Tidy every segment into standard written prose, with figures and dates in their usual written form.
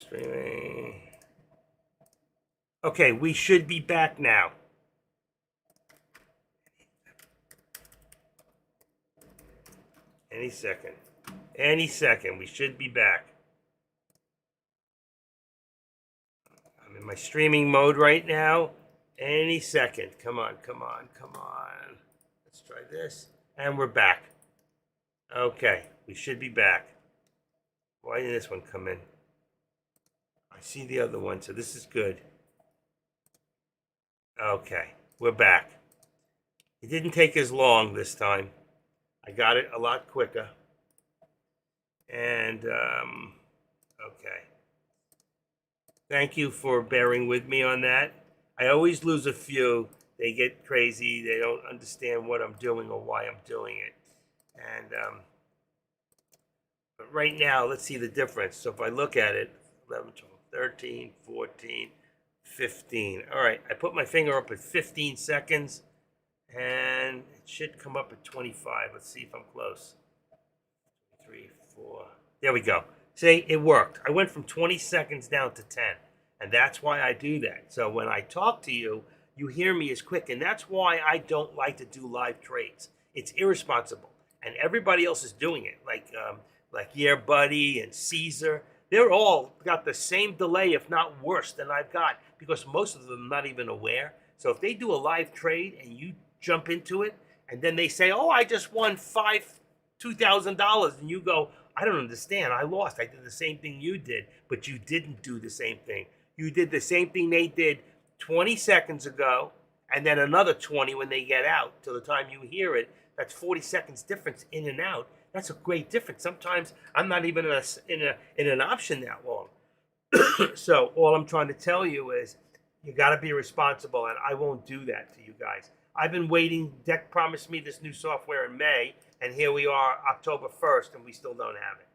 Streaming. Okay, we should be back now. Any second. Any second. We should be back. I'm in my streaming mode right now. Any second. Come on, come on, come on. Let's try this. And we're back. Okay, we should be back. Why did this one come in? I see the other one, so this is good. Okay, we're back. It didn't take as long this time. I got it a lot quicker. And, okay. Thank you for bearing with me on that. I always lose a few. They get crazy. They don't understand what I'm doing or why I'm doing it. And, but right now, let's see the difference. So if I look at it, 11, 12, 13, 14, 15. All right, I put my finger up at 15 seconds, and it should come up at 25. Let's see if I'm close. 3, 4. There we go. See, it worked. I went from 20 seconds down to 10, and that's why I do that. So when I talk to you, you hear me as quick, and that's why I don't like to do live trades. It's irresponsible, and everybody else is doing it. Like Yeah Buddy and Caesar, they're all got the same delay, if not worse, than I've got, because most of them not even aware. So if they do a live trade and you jump into it, and then they say, "Oh, I just won $2,000," and you go, "I don't understand. I lost. I did the same thing you did," but you didn't do the same thing. You did the same thing they did 20 seconds ago, and then another 20 when they get out. Till the time you hear it, that's 40 seconds difference in and out. That's a great difference. Sometimes I'm not even in an option that long. So all I'm trying to tell you is you got to be responsible, and I won't do that to you guys. I've been waiting. Deck promised me this new software in May, and here we are, October 1st, and we still don't have it.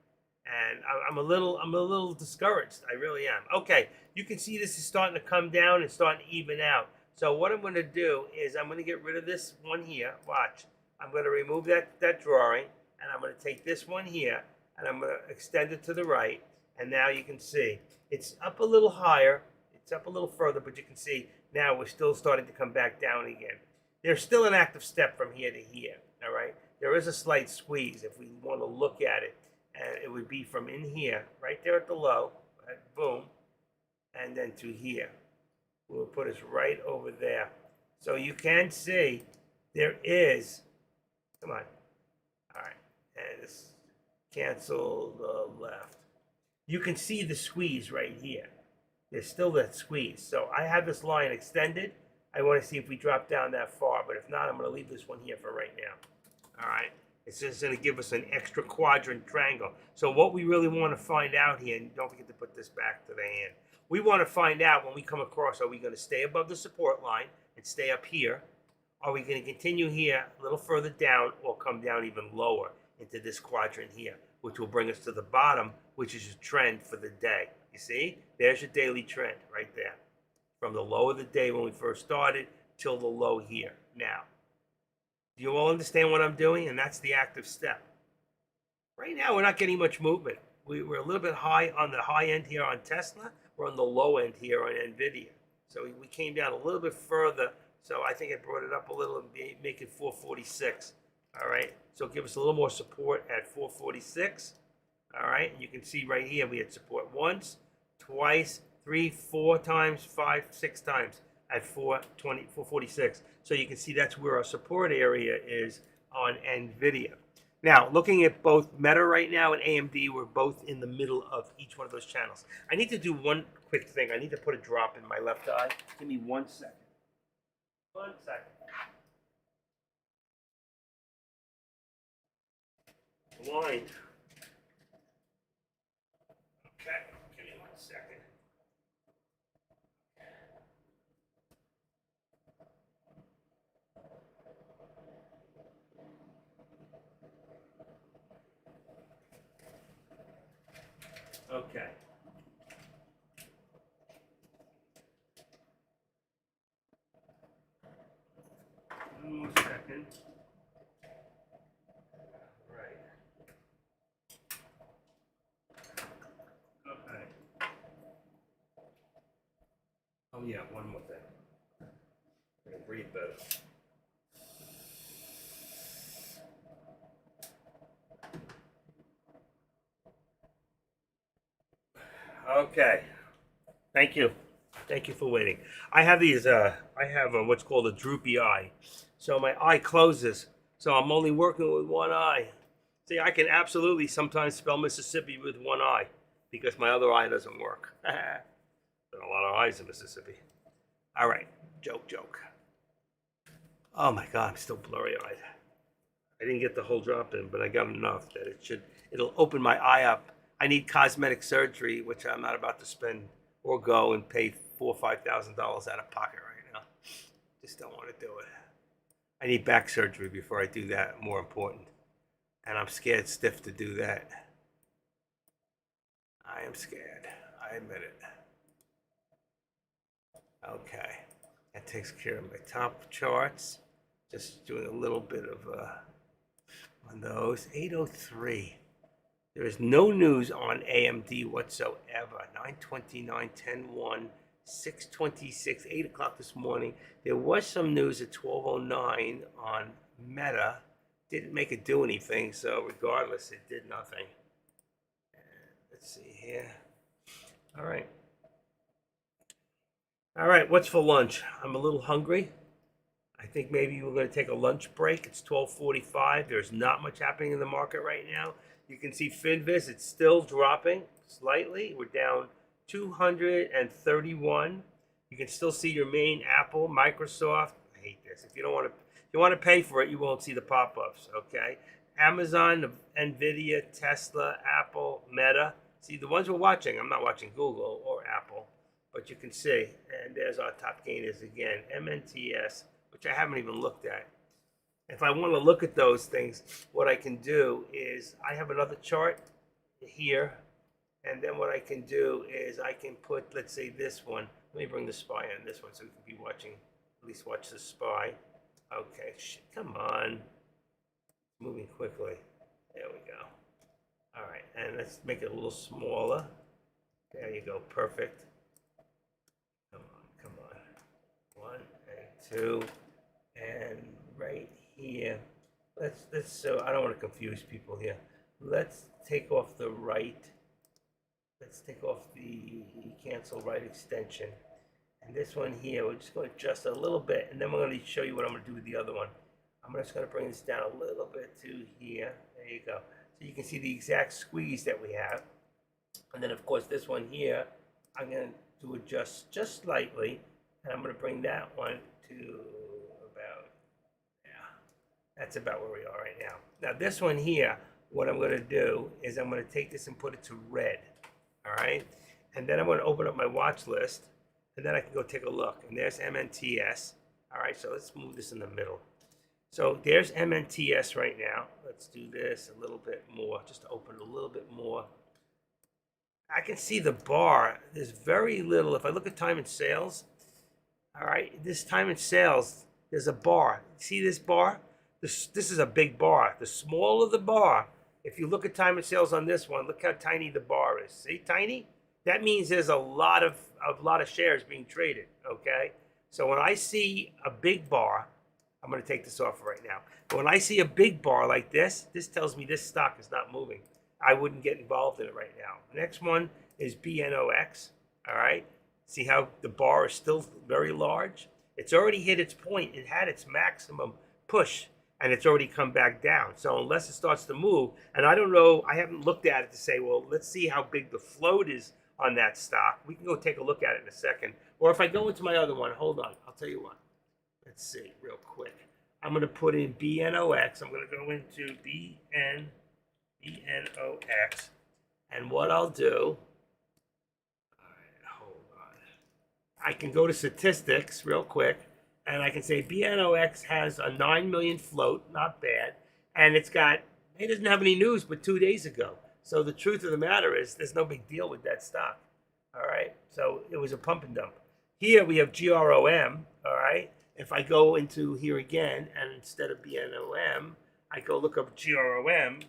And I'm a little discouraged. I really am. Okay, you can see this is starting to come down and starting to even out. So what I'm going to do is I'm going to get rid of this one here. Watch. I'm going to remove that drawing, and I'm going to take this one here, and I'm going to extend it to the right. And now you can see it's up a little higher. It's up a little further, but you can see now we're still starting to come back down again. There's still an active step from here to here. All right. There is a slight squeeze if we want to look at it, and it would be from in here, right there at the low, right, boom, and then to here. We'll put us right over there. So you can see there is, come on, all right, and it's cancel the left. You can see the squeeze right here. There's still that squeeze. So I have this line extended. I want to see if we drop down that far, but if not, I'm going to leave this one here for right now. All right. It's just going to give us an extra quadrant triangle. So what we really want to find out here, and don't forget to put this back to the hand. We want to find out when we come across, are we going to stay above the support line and stay up here? Are we going to continue here a little further down or come down even lower into this quadrant here, which will bring us to the bottom, which is a trend for the day. You see? There's your daily trend right there. From the low of the day when we first started till the low here now. Do you all understand what I'm doing? And that's the active step. Right now, we're not getting much movement. We're a little bit high on the high end here on Tesla. We're on the low end here on NVIDIA. So we came down a little bit further. So I think I brought it up a little and make it 446. All right. So give us a little more support at 446. All right. And you can see right here we had support once, twice, 3, 4 times, 5, 6 times at 420, 446. So you can see that's where our support area is on NVIDIA. Now, looking at both Meta right now and AMD, we're both in the middle of each one of those channels. I need to do one quick thing. I need to put a drop in my left eye. Give me 1 second. 1 second. Blind. Okay, give me 1 second. Okay. 1 second. Right. Okay. Oh yeah, one more thing. I can breathe better. Okay. Thank you. Thank you for waiting. I have these. I have what's called a droopy eye, so my eye closes. So I'm only working with one eye. See, I can absolutely sometimes spell Mississippi with one eye because my other eye doesn't work. There are a lot of eyes in Mississippi. All right, joke. Oh my God, I'm still blurry-eyed. I didn't get the whole drop in, but I got enough that it'll open my eye up. I need cosmetic surgery, which I'm not about to spend or go and pay $4,000 or $5,000 out of pocket right now. Just don't want to do it. I need back surgery before I do that. More important, and I'm scared stiff to do that. I am scared. I admit it. Okay, that takes care of my top charts. Just doing a little bit of on those. 803. There is no news on AMD whatsoever. 9:29, 10:01, 6:26, 8 o'clock this morning. There was some news at 12:09 on Meta. Didn't make it do anything, so regardless, it did nothing. Let's see here. All right. All right, what's for lunch? I'm a little hungry. I think maybe we're going to take a lunch break. It's 12:45. There's not much happening in the market right now. You can see Finviz, it's still dropping slightly. We're down 231. You can still see your main Apple, Microsoft. I hate this. If you don't want to, if you want to pay for it, you won't see the pop-ups. Okay. Amazon, Nvidia, Tesla, Apple, Meta. See the ones we're watching. I'm not watching Google or Apple, but you can see. And there's our top gainers again, MNTS, which I haven't even looked at. If I want to look at those things, what I can do is I have another chart here, and then what I can do is I can put, let's say this one. Let me bring the SPY on this one so we can be watching, at least watch the SPY. Okay, come on. Moving quickly. There we go. All right, and let's make it a little smaller. There you go, perfect. Come on. 1 and 2, and right here. Let's so I don't want to confuse people here. Let's take off the right. Let's take off the cancel right extension. And this one here, we're just going to adjust a little bit, and then we're going to show you what I'm going to do with the other one. I'm just going to bring this down a little bit to here. There you go. So you can see the exact squeeze that we have. And then, of course, this one here, I'm going to adjust just slightly, and I'm going to bring that one to about, that's about where we are right now. Now, this one here, what I'm going to do is I'm going to take this and put it to red, all right? And then I'm going to open up my watch list, and then I can go take a look. And there's MNTS, all right? So let's move this in the middle. So there's MNTS right now. Let's do this a little bit more, just to open it a little bit more. I can see the bar. There's very little. If I look at time and sales, all right, this time and sales, there's a bar. See this bar? This is a big bar. The smaller the bar, if you look at time and sales on this one, look how tiny the bar is. See, tiny? That means there's a lot of shares being traded, okay? So when I see a big bar, I'm going to take this off right now. But when I see a big bar like this, this tells me this stock is not moving. I wouldn't get involved in it right now. The next one is BNOX, all right? See how the bar is still very large? It's already hit its point. It had its maximum push, and it's already come back down. So unless it starts to move, and I don't know, I haven't looked at it to say, well, let's see how big the float is on that stock. We can go take a look at it in a second. Or if I go into my other one, hold on, I'll tell you what. Let's see real quick. I'm going to put in BNOX. I'm going to go into BNOX. And what I'll do, all right, hold on. I can go to statistics real quick, and I can say BNOX has a 9 million float, not bad. And it doesn't have any news but 2 days ago. So the truth of the matter is there's no big deal with that stock. All right. So it was a pump and dump. Here we have GROM. All right. If I go into here again, and instead of BNOM, I go look up GROM,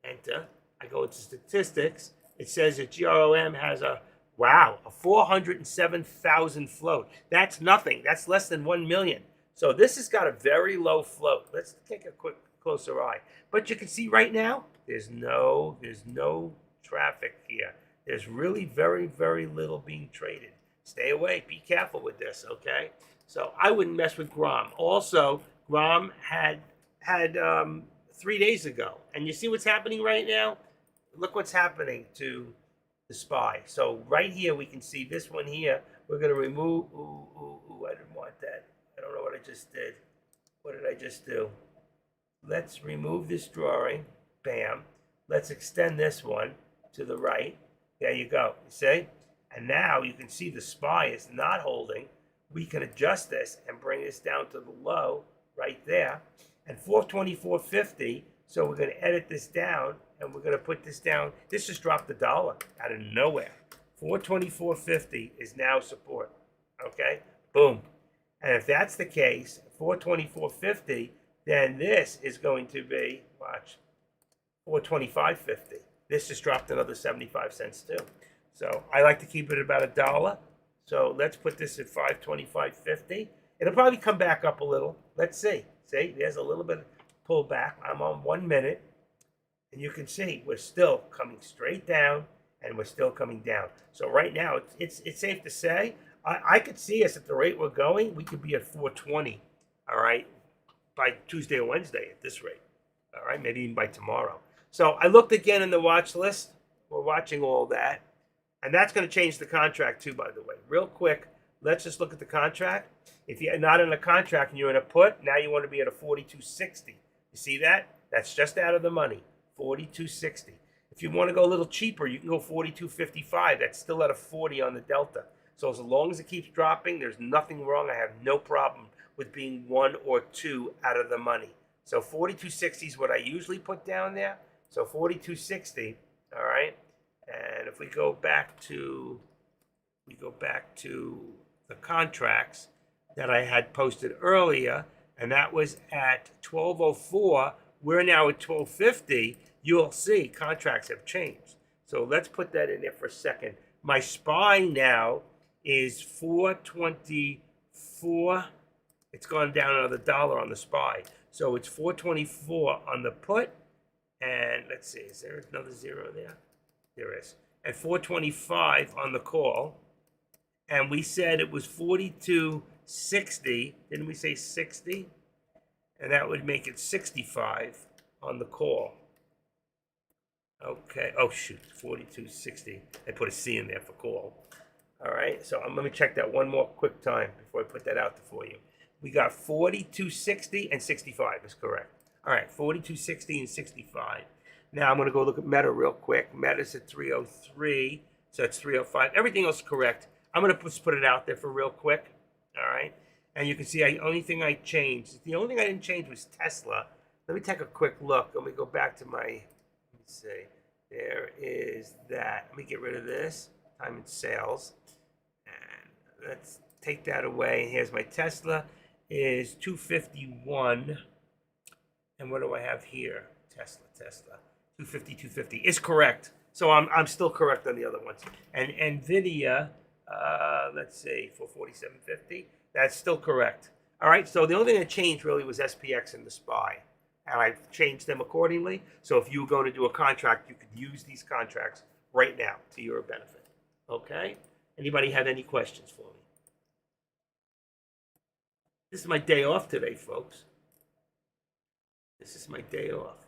enter. I go into statistics. It says that GROM has a Wow, a 407,000 float. That's nothing. That's less than 1 million. So this has got a very low float. Let's take a quick closer eye. But you can see right now, there's no traffic here. There's really very, very little being traded. Stay away. Be careful with this, okay? So I wouldn't mess with Grom. Also, Grom had 3 days ago, and you see what's happening right now. Look what's happening to the SPY. So right here we can see this one here. We're going to remove. Ooh, I didn't want that. I don't know what I just did. What did I just do? Let's remove this drawing. Bam. Let's extend this one to the right. There you go. You see? And now you can see the SPY is not holding. We can adjust this and bring this down to the low right there. And 424.50. So we're going to edit this down and we're going to put this down. This just dropped $1 out of nowhere. 424.50 is now support. Okay? Boom. And if that's the case, 424.50, then this is going to be, watch, 425.50. This just dropped another 75 cents too. So I like to keep it about $1. So let's put this at 525.50. It'll probably come back up a little. Let's see. See, there's a little bit of pullback. I'm on 1 minute. And you can see we're still coming straight down and we're still coming down. So right now, it's safe to say, I could see us at the rate we're going, we could be at 420, all right, by Tuesday or Wednesday at this rate, all right, maybe even by tomorrow. So I looked again in the watch list. We're watching all that. And that's going to change the contract too, by the way. Real quick, let's just look at the contract. If you're not in a contract and you're in a put, now you want to be at a 42.60. You see that? That's just out of the money, 42.60. If you want to go a little cheaper, you can go 42.55. That's still at a 40 on the delta. So as long as it keeps dropping, there's nothing wrong. I have no problem with being 1 or 2 out of the money. So 42.60 is what I usually put down there. So 42.60, all right. And if we go back to the contracts that I had posted earlier, and that was at 12:04. We're now at 12:50. You'll see contracts have changed. So let's put that in there for a second. My SPY now is 424. It's gone down another $1 on the SPY. So it's 424 on the put. And let's see, is there another zero there? There is. At 425 on the call. And we said it was 42.60. Didn't we say 60? And that would make it 65 on the call. Okay. Oh, shoot. 42.60. I put a C in there for call. All right. So let me check that one more quick time before I put that out there for you. We got 42.60 and 65 is correct. All right. 42.60 and 65. Now I'm going to go look at Meta real quick. Meta's at 303. So it's 305. Everything else is correct. I'm going to just put it out there for real quick. All right. And you can see the only thing I changed, the only thing I didn't change was Tesla. Let me take a quick look. Let me go back to my, let me see. There is that. Let me get rid of this. Time and sales. And let's take that away. Here's my Tesla is 251. And what do I have here? Tesla. 250 is correct. So I'm still correct on the other ones. And NVIDIA, let's see, for 47.50. That's still correct. All right, so the only thing that changed really was SPX and the SPY. And I've changed them accordingly. So if you were going to do a contract, you could use these contracts right now to your benefit. Okay? Anybody have any questions for me? This is my day off today, folks. This is my day off.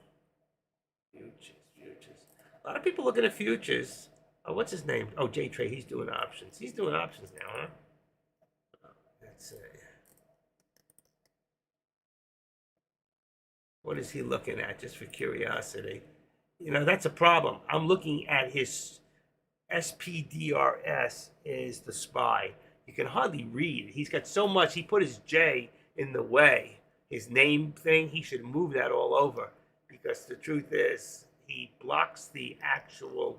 Futures. A lot of people looking at futures. Oh, what's his name? Oh, J Trade. He's doing options. He's doing options now, huh? Let's see. What is he looking at, just for curiosity? You know, that's a problem. I'm looking at his SPDRS is the SPY. You can hardly read. He's got so much. He put his J in the way. His name thing, he should move that all over. Because the truth is, he blocks the actual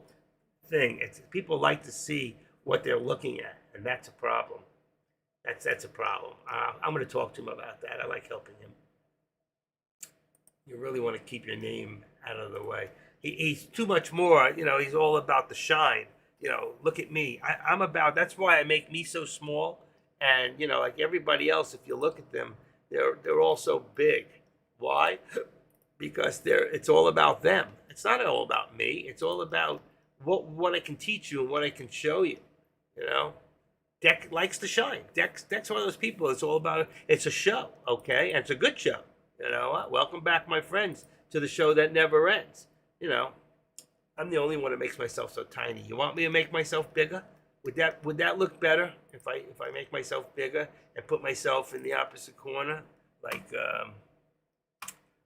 thing. People like to see what they're looking at, and that's a problem. That's a problem. I'm going to talk to him about that. I like helping him. You really want to keep your name out of the way. He's too much more, he's all about the shine. look at me. I'm about, that's why I make me so small. And, like everybody else, if you look at them, they're all so big. Why? Because it's all about them. It's not all about me. It's all about what I can teach you and what I can show you. You know, Deck likes to shine. Deck's one of those people. It's all about, it's a show, okay, and it's a good show. Welcome back, my friends, to the show that never ends. I'm the only one that makes myself so tiny. You want me to make myself bigger? Would that look better if I make myself bigger and put myself in the opposite corner? Like,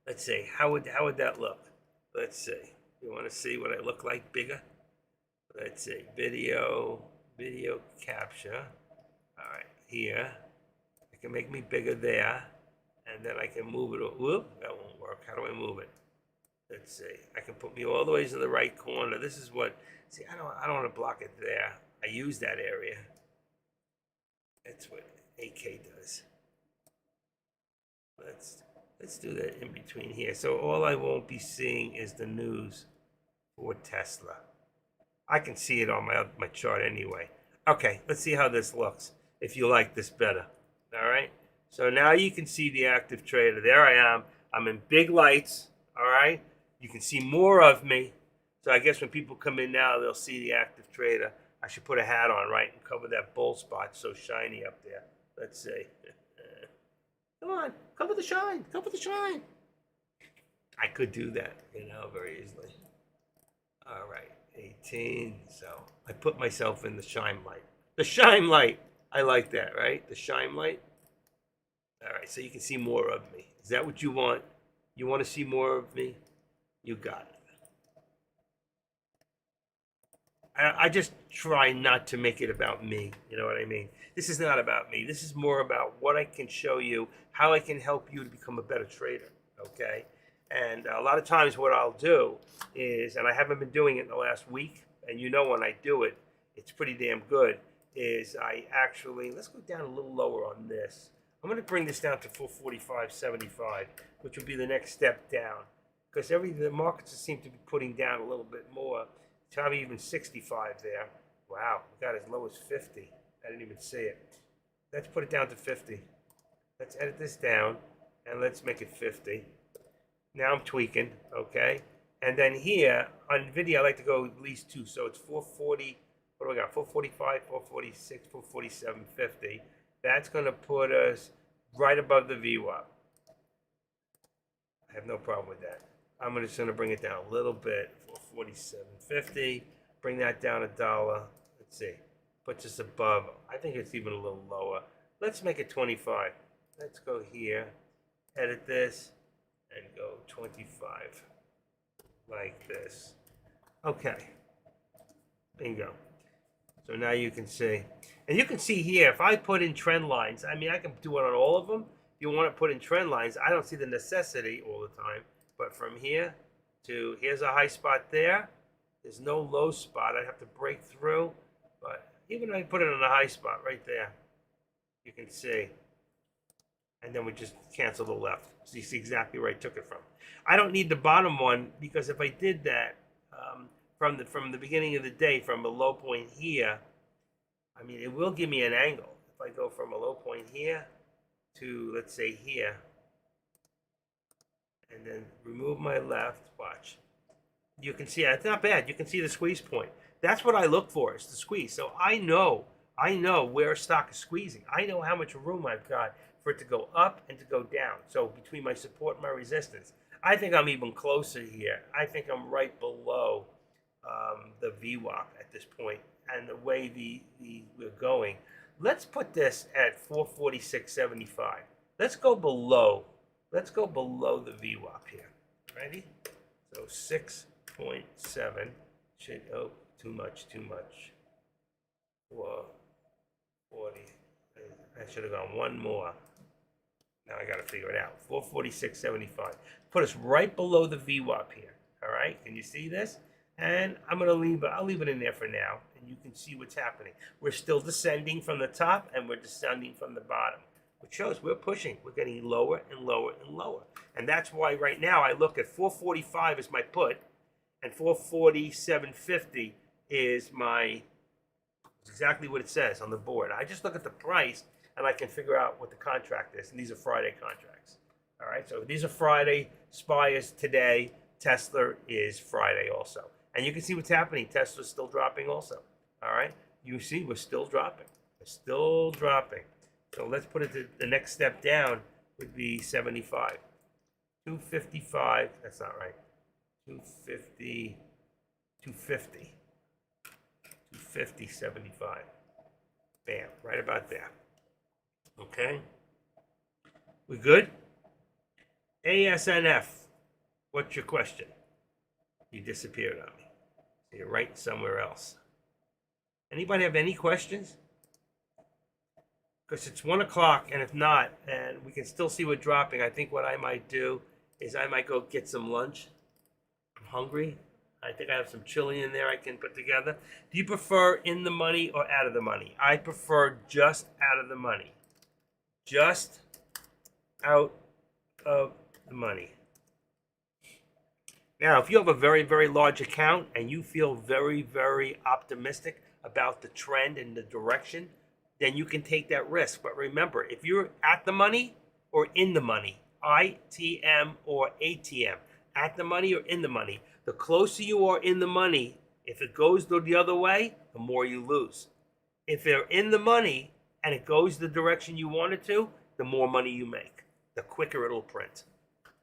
let's see, how would that look? Let's see. You want to see what I look like bigger? Let's see, video capture. All right, here. I can make me bigger there, and then I can move it. Whoop, that won't work. How do I move it? Let's see. I can put me all the way in the right corner. This is what. See, I don't want to block it there. I use that area. That's what AK does. Let's do that in between here. So all I won't be seeing is the news for Tesla. I can see it on my chart anyway. Okay, let's see how this looks. If you like this better. All right. So now you can see the active trader. There I am. I'm in big lights. All right. You can see more of me. So I guess when people come in now, they'll see the active trader. I should put a hat on, right, and cover that bull spot so shiny up there. Let's see. Come on, cover the shine. Cover the shine. I could do that, very easily. All right, 18. So I put myself in the shine light. The shine light. I like that, right? The shine light. All right, so you can see more of me. Is that what you want? You want to see more of me? You got it. I just try not to make it about me. You know what I mean? This is not about me. This is more about what I can show you, how I can help you to become a better trader, okay? And a lot of times what I'll do is, and I haven't been doing it in the last week, and when I do it, it's pretty damn good, is I actually, let's go down a little lower on this. I'm going to bring this down to 445.75, which would be the next step down, because the markets seem to be putting down a little bit more. Probably even 65 there. Wow, we got as low as 50. I didn't even see it. Let's put it down to 50. Let's edit this down, and let's make it 50. Now I'm tweaking, okay? And then here, on video, I like to go at least 2. So it's 440, what do we got? 445, 446, 447.50. That's going to put us right above the VWAP. I have no problem with that. I'm just going to bring it down a little bit, 447.50. Bring that down $1. Let's see. Puts us above. I think it's even a little lower. Let's make it 25. Let's go here, edit this, and go 25. Like this. Okay. Bingo. So now you can see. And you can see here, if I put in trend lines, I can do it on all of them. If you want to put in trend lines, I don't see the necessity all the time. But from here to here's a high spot there. There's no low spot. I have to break through. But even if I put it on a high spot right there, you can see. And then we just cancel the left. So you see exactly where I took it from. I don't need the bottom one because if I did that from the beginning of the day, from a low point here, it will give me an angle. If I go from a low point here to, let's say, here, and then remove my left, watch. You can see, it's not bad. You can see the squeeze point. That's what I look for, is the squeeze. So I know where stock is squeezing. I know how much room I've got for it to go up and to go down. So between my support and my resistance, I think I'm even closer here. I think I'm right below the VWAP at this point. And the way we're going, let's put this at 446.75. Let's go below the VWAP here. Ready? So 6.7 should, too much. 440. I should have gone one more. Now I got to figure it out. 446.75. Put us right below the VWAP here. All right? Can you see this? And I'll leave it in there for now, and you can see what's happening. We're still descending from the top, and we're descending from the bottom, which shows we're pushing. We're getting lower and lower and lower. And that's why right now I look at 445 as my put, and 447.50 is exactly what it says on the board. I just look at the price and I can figure out what the contract is. And these are Friday contracts. All right, so these are Friday. SPY is today. Tesla is Friday also. And you can see what's happening. Tesla's still dropping also. All right, you see we're still dropping. We're still dropping. So let's put it to the next step down would be 75. 255, that's not right. 250, 250. 250, 75. Bam, right about there. Okay? We good? ASNF, what's your question? You disappeared on me. So you're right somewhere else. Anybody have any questions? Because it's 1 o'clock, and if not, and we can still see we're dropping, I think what I might do is I might go get some lunch. I'm hungry. I think I have some chili in there I can put together. Do you prefer in the money or out of the money? I prefer just out of the money. Just out of the money. Now, if you have a very, very large account and you feel very, very optimistic about the trend and the direction, then you can take that risk. But remember, if you're at the money or in the money, ITM or ATM, at the money or in the money, the closer you are in the money, if it goes the other way, the more you lose. If you're in the money and it goes the direction you want it to, the more money you make, the quicker it'll print.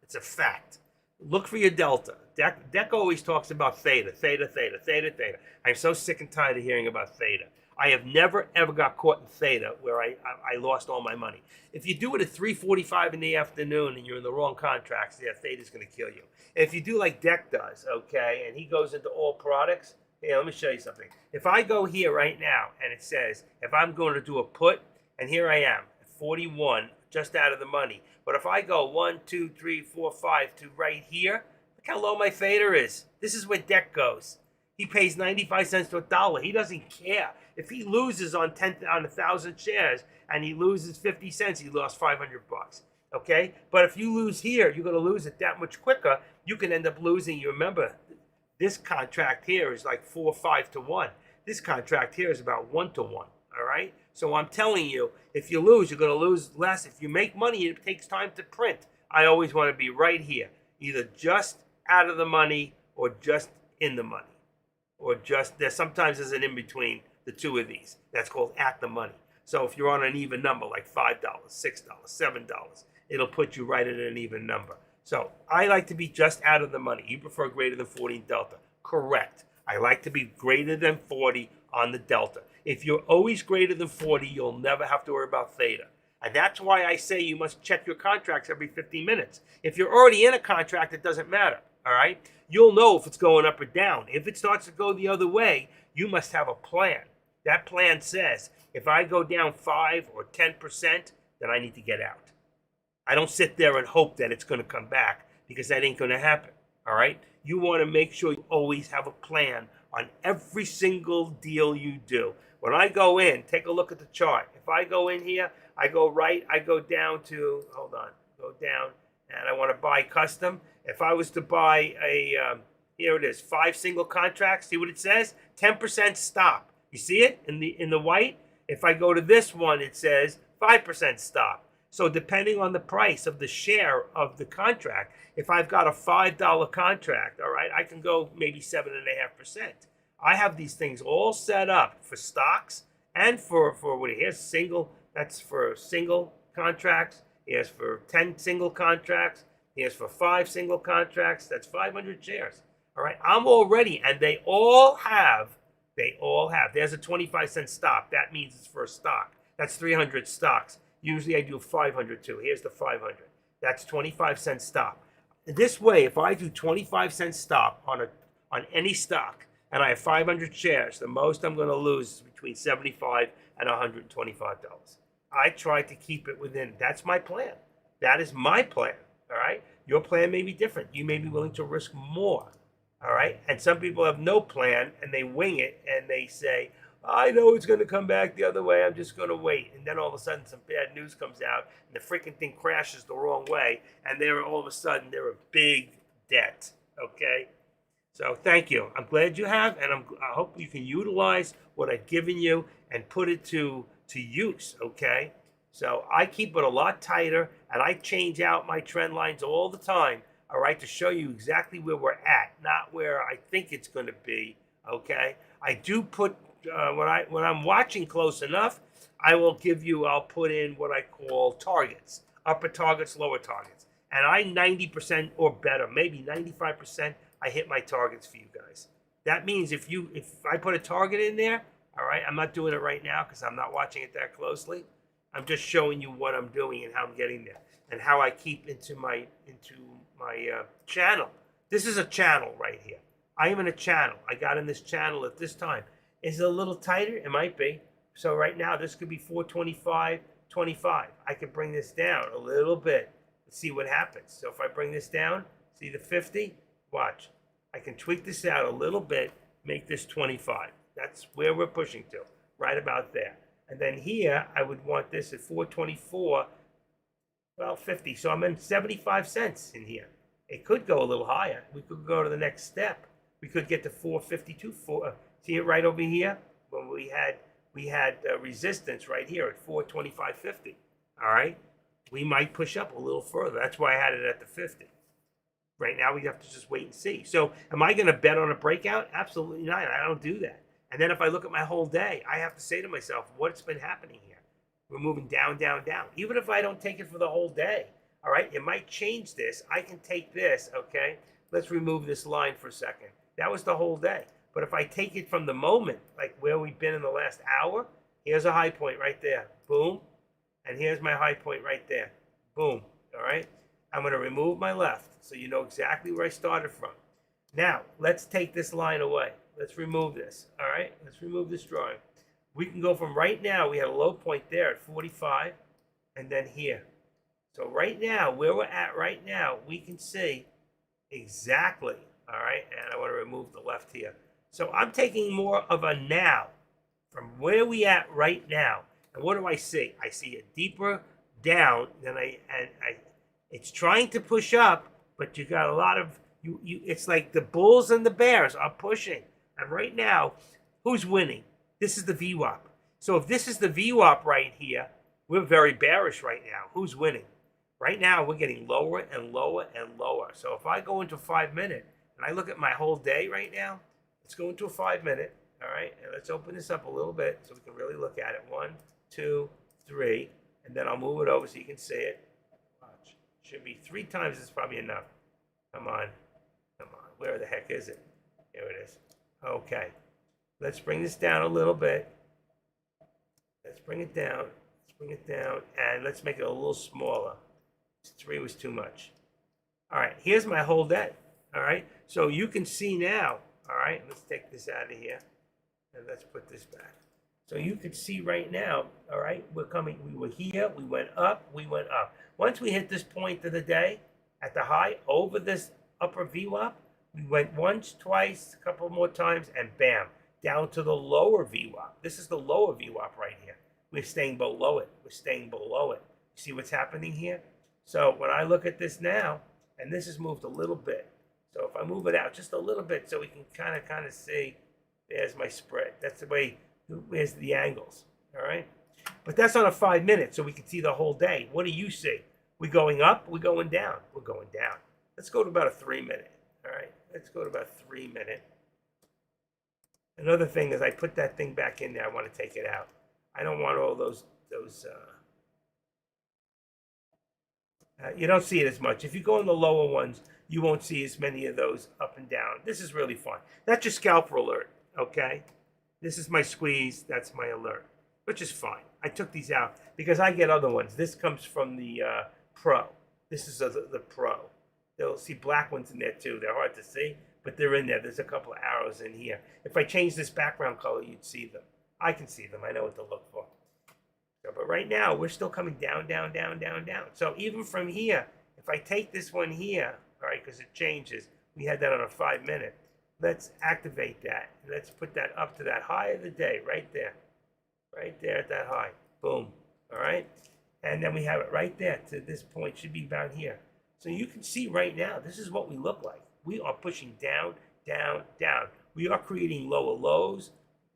It's a fact. Look for your delta. Deck always talks about theta, theta, theta, theta, theta. I'm so sick and tired of hearing about theta. I have never, ever got caught in theta where I lost all my money. If you do it at 3:45 in the afternoon and you're in the wrong contracts, yeah, theta's going to kill you. If you do like Deck does, okay, and he goes into all products, yeah, let me show you something. If I go here right now and it says, if I'm going to do a put, and here I am, 41, just out of the money. But if I go 1, 2, 3, 4, 5 to right here, look how low my theta is. This is where Deck goes. He pays 95 cents to $1. He doesn't care. If he loses on 1,000 shares and he loses 50 cents, he lost 500 bucks. Okay? But if you lose here, you're going to lose it that much quicker. You can end up losing. You remember, this contract here is like 4 or 5 to 1. This contract here is about 1 to 1. All right? So I'm telling you, if you lose, you're going to lose less. If you make money, it takes time to print. I always want to be right here, either just out of the money or just in the money. Or just, sometimes there's an in-between the two of these. That's called at the money. So if you're on an even number, like $5, $6, $7, it'll put you right at an even number. So I like to be just out of the money. You prefer greater than 40 delta. Correct. I like to be greater than 40 on the delta. If you're always greater than 40, you'll never have to worry about theta. And that's why I say you must check your contracts every 15 minutes. If you're already in a contract, it doesn't matter. All right? You'll know if it's going up or down. If it starts to go the other way, you must have a plan. That plan says, if I go down 5 or 10%, then I need to get out. I don't sit there and hope that it's going to come back, because that ain't going to happen. All right? You want to make sure you always have a plan on every single deal you do. When I go in, take a look at the chart. If I go in here, I go right, I go down to, hold on, go down, and I want to buy custom. If I was to buy here it is, 5 single contracts, see what it says? 10% stop. You see it in the white? If I go to this one, it says 5% stop. So depending on the price of the share of the contract, if I've got a $5 contract, all right, I can go maybe 7.5%. I have these things all set up for stocks and for what here's single, that's for single contracts. Here's for 10 single contracts. Here's for 5 single contracts. That's 500 shares. All right, I'm all ready, and they all have, there's a 25-cent stop. That means it's for a stock. That's 300 stocks. Usually I do 500 too. Here's the 500. That's 25-cent stop. This way, if I do 25-cent stop on any stock, and I have 500 shares, the most I'm going to lose is between $75 and $125. I try to keep it within. That's my plan. That is my plan. All right. Your plan may be different. You may be willing to risk more. All right. And some people have no plan and they wing it and they say, I know it's going to come back the other way. I'm just going to wait. And then all of a sudden some bad news comes out and the freaking thing crashes the wrong way. And all of a sudden they're a big debt. Okay. So thank you. I'm glad you have, and I hope you can utilize what I've given you and put it to use. Okay. So I keep it a lot tighter, and I change out my trend lines all the time. All right, to show you exactly where we're at, not where I think it's going to be. Okay. I do put when I'm watching close enough, I'll put in what I call targets, upper targets, lower targets, and I 90% or better, maybe 95%. I hit my targets for you guys. That means if I put a target in there, all right, I'm not doing it right now because I'm not watching it that closely. I'm just showing you what I'm doing and how I'm getting there and how I keep into my channel. This is a channel right here. I am in a channel. I got in this channel at this time. Is it a little tighter? It might be. So right now this could be 425.25. I could bring this down a little bit. Let's see what happens. So if I bring this down, see the 50? Watch. I can tweak this out a little bit, make this 25. That's where we're pushing to, right about there. And then here, I would want this at 424, well, 50. So I'm in 75 cents in here. It could go a little higher. We could go to the next step. We could get to 452. See it right over here? When we had resistance right here at 425.50. All right? We might push up a little further. That's why I had it at the 50. Right now, we have to just wait and see. So am I going to bet on a breakout? Absolutely not. I don't do that. And then if I look at my whole day, I have to say to myself, what's been happening here? We're moving down, down, down. Even if I don't take it for the whole day, all right, it might change this. I can take this, okay? Let's remove this line for a second. That was the whole day. But if I take it from the moment, like where we've been in the last hour, here's a high point right there. Boom. And here's my high point right there. Boom. All right? I'm going to remove my left so you know exactly where I started from. Now, let's take this line away. Let's remove this. All right? Let's remove this drawing. We can go from right now, we had a low point there at 45, and then here. So right now, where we're at right now, we can see exactly, all right? And I want to remove the left here. So I'm taking more of a now from where we at right now. And what do I see? I see a deeper down than it's trying to push up, but you got a lot of it's like the bulls and the bears are pushing. And right now, who's winning? This is the VWAP. So if this is the VWAP right here, we're very bearish right now. Who's winning? Right now, we're getting lower and lower and lower. So if I go into 5 minute and I look at my whole day right now, let's go into a 5 minute. All right, and let's open this up a little bit so we can really look at it. 1, 2, 3, and then I'll move it over so you can see it. Watch. Should be 3 times. It's probably enough. Come on. Come on. Where the heck is it? Here it is. Okay. Let's bring this down a little bit. Let's bring it down. Let's bring it down. And let's make it a little smaller. 3 was too much. All right. Here's my whole day. All right. So you can see now. All right. Let's take this out of here. And let's put this back. So you can see right now, all right, we were here, we went up, we went up. Once we hit this point of the day, at the high, over this upper VWAP, we went once, twice, a couple more times, and bam, down to the lower VWAP. This is the lower VWAP right here. We're staying below it. We're staying below it. See what's happening here? So when I look at this now, and this has moved a little bit. So if I move it out just a little bit so we can kind of see, there's my spread. That's the way, there's the angles, all right? But that's on a 5 minute, so we can see the whole day. What do you see? We going up? We going down? We're going down. Let's go to about a 3 minute, all right? Let's go to about 3 minute. Another thing is I put that thing back in there. I want to take it out. I don't want all those you don't see it as much. If you go in the lower ones, you won't see as many of those up and down. This is really fun. That's your scalper alert, okay? This is my squeeze. That's my alert, which is fine. I took these out because I get other ones. This comes from the Pro. This is the Pro. You'll see black ones in there too. They're hard to see, but they're in there. There's a couple of arrows in here. If I change this background color, you'd see them. I can see them. I know what to look for. So, but right now, we're still coming down, down, down, down, down. So even from here, if I take this one here, all right, because it changes. We had that on a 5 minute. Let's activate that. Let's put that up to that high of the day, right there. Right there at that high. Boom. All right? And then we have it right there to this point. Should be about here. So you can see right now, this is what we look like. We are pushing down, down, down. We are creating lower lows,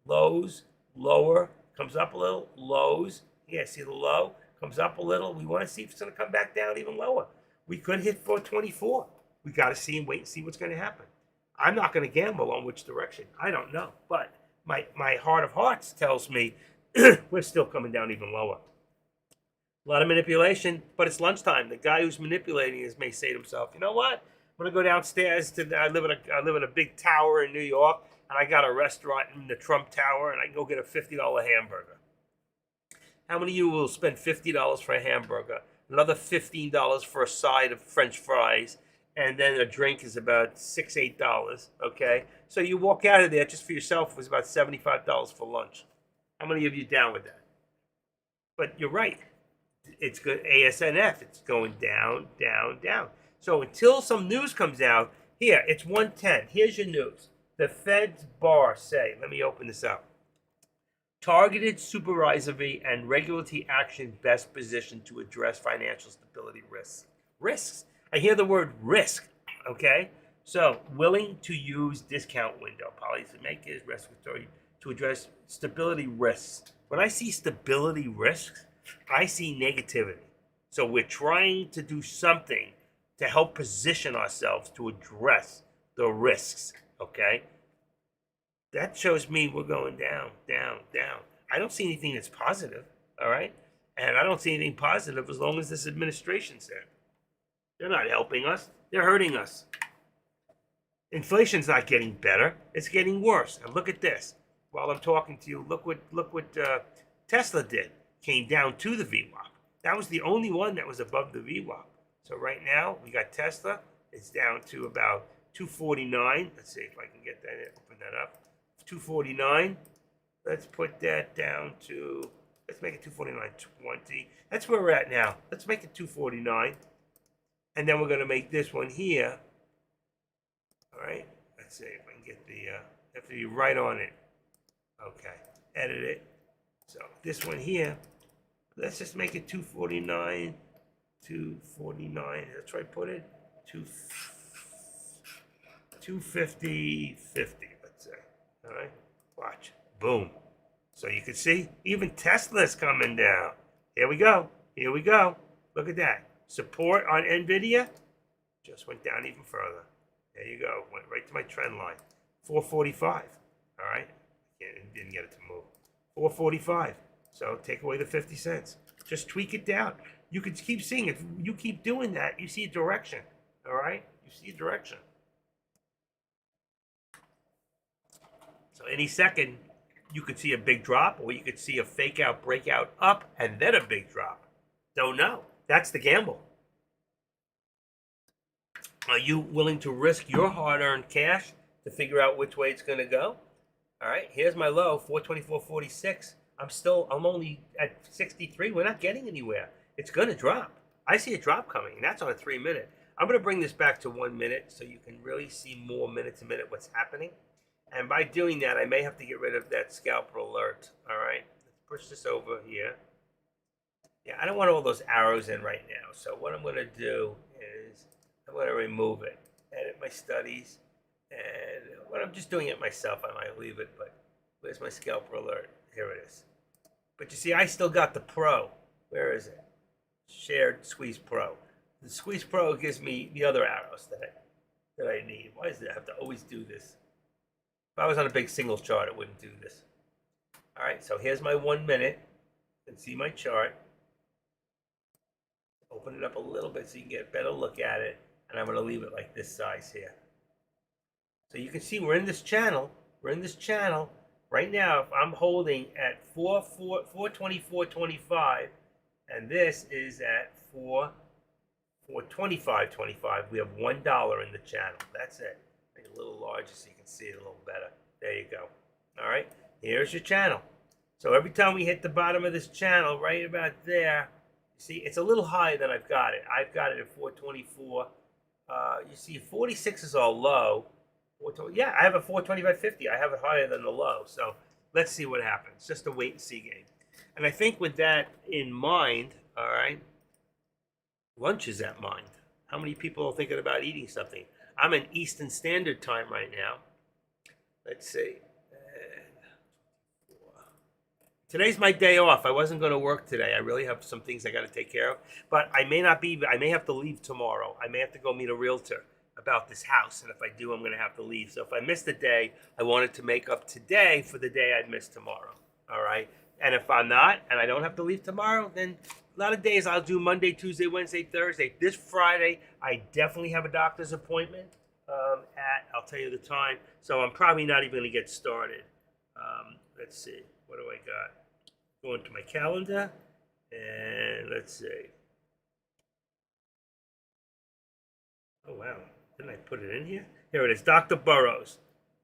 lows, lower, comes up a little, lows. Yeah, see the low? Comes up a little. We want to see if it's going to come back down even lower. We could hit 424. We got to see and wait and see what's going to happen. I'm not going to gamble on which direction. I don't know. But my heart of hearts tells me we're still coming down even lower. A lot of manipulation, but it's lunchtime. The guy who's manipulating this may say to himself, you know what? I'm going to go downstairs to, I live in a big tower in New York, and I got a restaurant in the Trump Tower, and I can go get a $50 hamburger. How many of you will spend $50 for a hamburger, another $15 for a side of French fries, and then a drink is about $6, $8, okay? So you walk out of there just for yourself, it was about $75 for lunch. How many of you down with that? But you're right. It's good. ASNF, it's going down, down, down. So until some news comes out, here, it's 110. Here's your news. The Fed's bar say, let me open this up. Targeted supervisory and regulatory action best positioned to address financial stability risks. Risks. I hear the word risk, okay? So, willing to use discount window. Policymakers, regulatory to address stability risks. When I see stability risks, I see negativity. So we're trying to do something to help position ourselves to address the risks, okay? That shows me we're going down, down, down. I don't see anything that's positive, all right? And I don't see anything positive as long as this administration's there. They're not helping us. They're hurting us. Inflation's not getting better. It's getting worse. And look at this. While I'm talking to you, look what Tesla did. Came down to the VWAP. That was the only one that was above the VWAP. So right now, we got Tesla. It's down to about 249. Let's see if I can get that, open that up. 249. Let's put that down to, let's make it 249.20. That's where we're at now. Let's make it 249. And then we're going to make this one here. All right. Let's see if I can get the, have to be right on it. Okay. Edit it. So this one here, let's just make it 249, 249. That's where I put it. 250, 50, let's say. All right, watch, boom. So you can see, even Tesla's coming down. Here we go, here we go. Look at that. Support on NVIDIA just went down even further. There you go, went right to my trend line. 445, all right? Didn't get it to move. 445. So take away the 50 cents. Just tweak it down. You can keep seeing it. If you keep doing that, you see a direction. All right? You see a direction. So any second, you could see a big drop, or you could see a fake out, breakout up, and then a big drop. Don't know. That's the gamble. Are you willing to risk your hard-earned cash to figure out which way it's going to go? All right, here's my low, 424.46. I'm only at 63. We're not getting anywhere. It's going to drop. I see a drop coming, and that's on a 3-minute. I'm going to bring this back to 1 minute so you can really see more minute to minute what's happening. And by doing that, I may have to get rid of that scalper alert. All right, let's push this over here. Yeah, I don't want all those arrows in right now. So what I'm going to do is I'm going to remove it, edit my studies. And when I'm just doing it myself, I might leave it, but where's my scalper alert? Here it is. But you see, I still got the Pro. Where is it? Shared Squeeze Pro. The Squeeze Pro gives me the other arrows that I need. Why does it have to always do this? If I was on a big single chart, it wouldn't do this. All right, so here's my 1 minute. You can see my chart. Open it up a little bit so you can get a better look at it. And I'm going to leave it like this size here. So you can see we're in this channel. We're in this channel. Right now, I'm holding at 424.25, and this is at 425.25. We have $1 in the channel. That's it. Make it a little larger so you can see it a little better. There you go. All right. Here's your channel. So every time we hit the bottom of this channel, right about there, you see it's a little higher than I've got it. I've got it at 424. You see 46 is all low. Yeah, I have a 425.50. I have it higher than the low. So let's see what happens. Just a wait and see game. And I think with that in mind, all right, lunch is at mind. How many people are thinking about eating something? I'm in Eastern Standard Time right now. Let's see. Today's my day off. I wasn't going to work today. I really have some things I got to take care of. But I may not be, I may have to leave tomorrow. I may have to go meet a realtor about this house. And if I do, I'm going to have to leave. So if I missed a day, I wanted to make up today for the day I'd miss tomorrow. All right. And if I'm not, and I don't have to leave tomorrow, then a lot of days I'll do Monday, Tuesday, Wednesday, Thursday. This Friday, I definitely have a doctor's appointment I'll tell you the time. So I'm probably not even going to get started. Let's see. What do I got? Go into my calendar, and let's see. Oh, wow. Didn't I put it in here? Here it is, Dr. Burrows.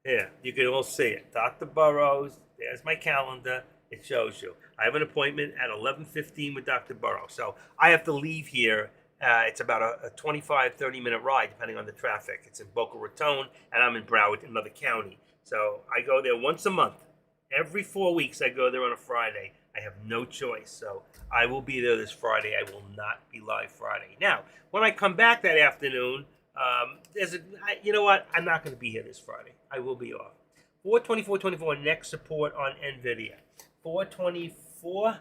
Here, you can all see it. Dr. Burrows, there's my calendar. It shows you. I have an appointment at 11:15 with Dr. Burrows. So I have to leave here. It's about a 25, 30-minute ride, depending on the traffic. It's in Boca Raton, and I'm in Broward, another county. So I go there once a month. Every 4 weeks, I go there on a Friday. I have no choice. So I will be there this Friday. I will not be live Friday. Now, when I come back that afternoon, you know what? I'm not going to be here this Friday. I will be off. 424.24 next support on NVIDIA. 424,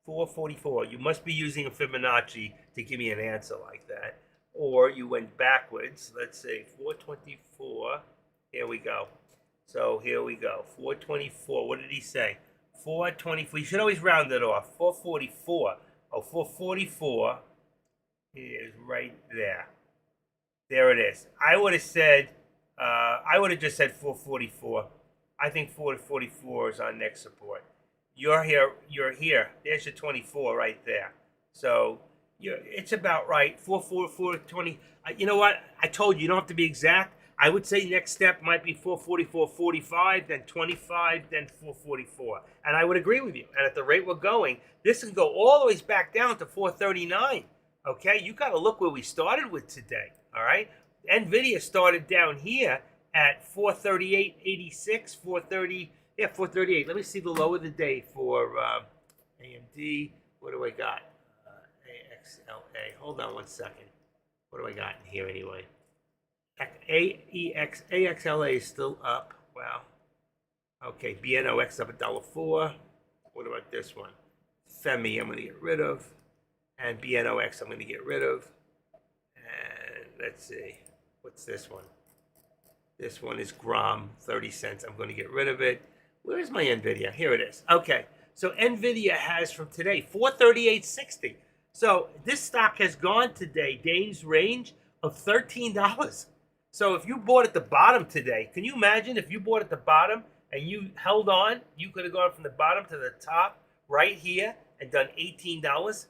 444. You must be using a Fibonacci to give me an answer like that. Or you went backwards. Let's see. 424. Here we go. So here we go. 424. What did he say? 424. You should always round it off. 444. Oh, 444 is right there. There it is. I would have said, I would have just said 444. I think 444 is on next support. You're here. There's your 24 right there. So it's about right. 444, 20. You know what? I told you, you don't have to be exact. I would say next step might be 444.45, then 25, then 444. And I would agree with you. And at the rate we're going, this can go all the way back down to 439. Okay? You got to look where we started with today. All right? NVIDIA started down here at 438.86, 430. Yeah, 438. Let me see the low of the day for AMD. What do I got? AXLA. Hold on one second. What do I got in here anyway? AXLA is still up. Wow. Okay, BNOX up $1.04. What about this one? FEMI I'm going to get rid of. And BNOX I'm going to get rid of. And let's see. What's this one? This one is GROM, 30 cents. I'm going to get rid of it. Where is my NVIDIA? Here it is. Okay, so NVIDIA has from today 438.60. So this stock has gone today, Dane's range of $13. So if you bought at the bottom today, can you imagine if you bought at the bottom and you held on, you could have gone from the bottom to the top right here and done $18.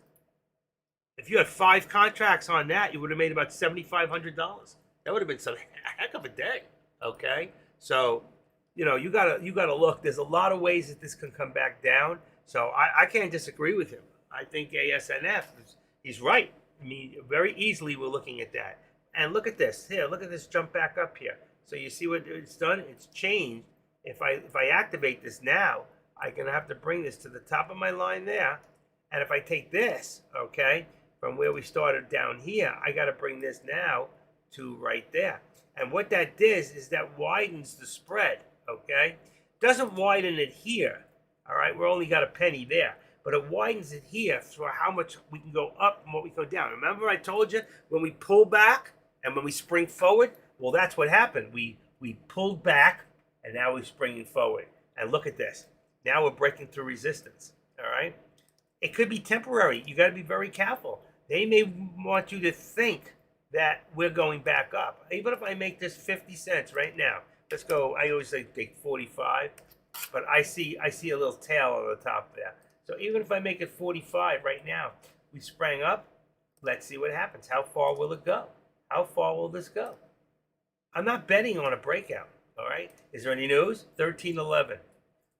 If you had 5 contracts on that, you would have made about $7,500. That would have been a heck of a day. Okay, so you gotta look. There's a lot of ways that this can come back down. So I can't disagree with him. I think ASNF, he's right. I mean, very easily we're looking at that. And look at this. Here, look at this jump back up here. So you see what it's done? It's changed. If I activate this now, I'm going to have to bring this to the top of my line there. And if I take this, okay, from where we started down here, I got to bring this now to right there. And what that does is that widens the spread, okay? Doesn't widen it here, all right? We're only got a penny there. But it widens it here for how much we can go up and what we can go down. Remember I told you when we pull back, and when we spring forward, well, that's what happened. We pulled back, and now we're springing forward. And look at this. Now we're breaking through resistance, all right? It could be temporary. You got to be very careful. They may want you to think that we're going back up. Even if I make this 50 cents right now, let's go. I always say take 45, but I see a little tail on the top there. So even if I make it 45 right now, we sprang up. Let's see what happens. How far will it go? How far will this go? I'm not betting on a breakout, all right? Is there any news? 13.11.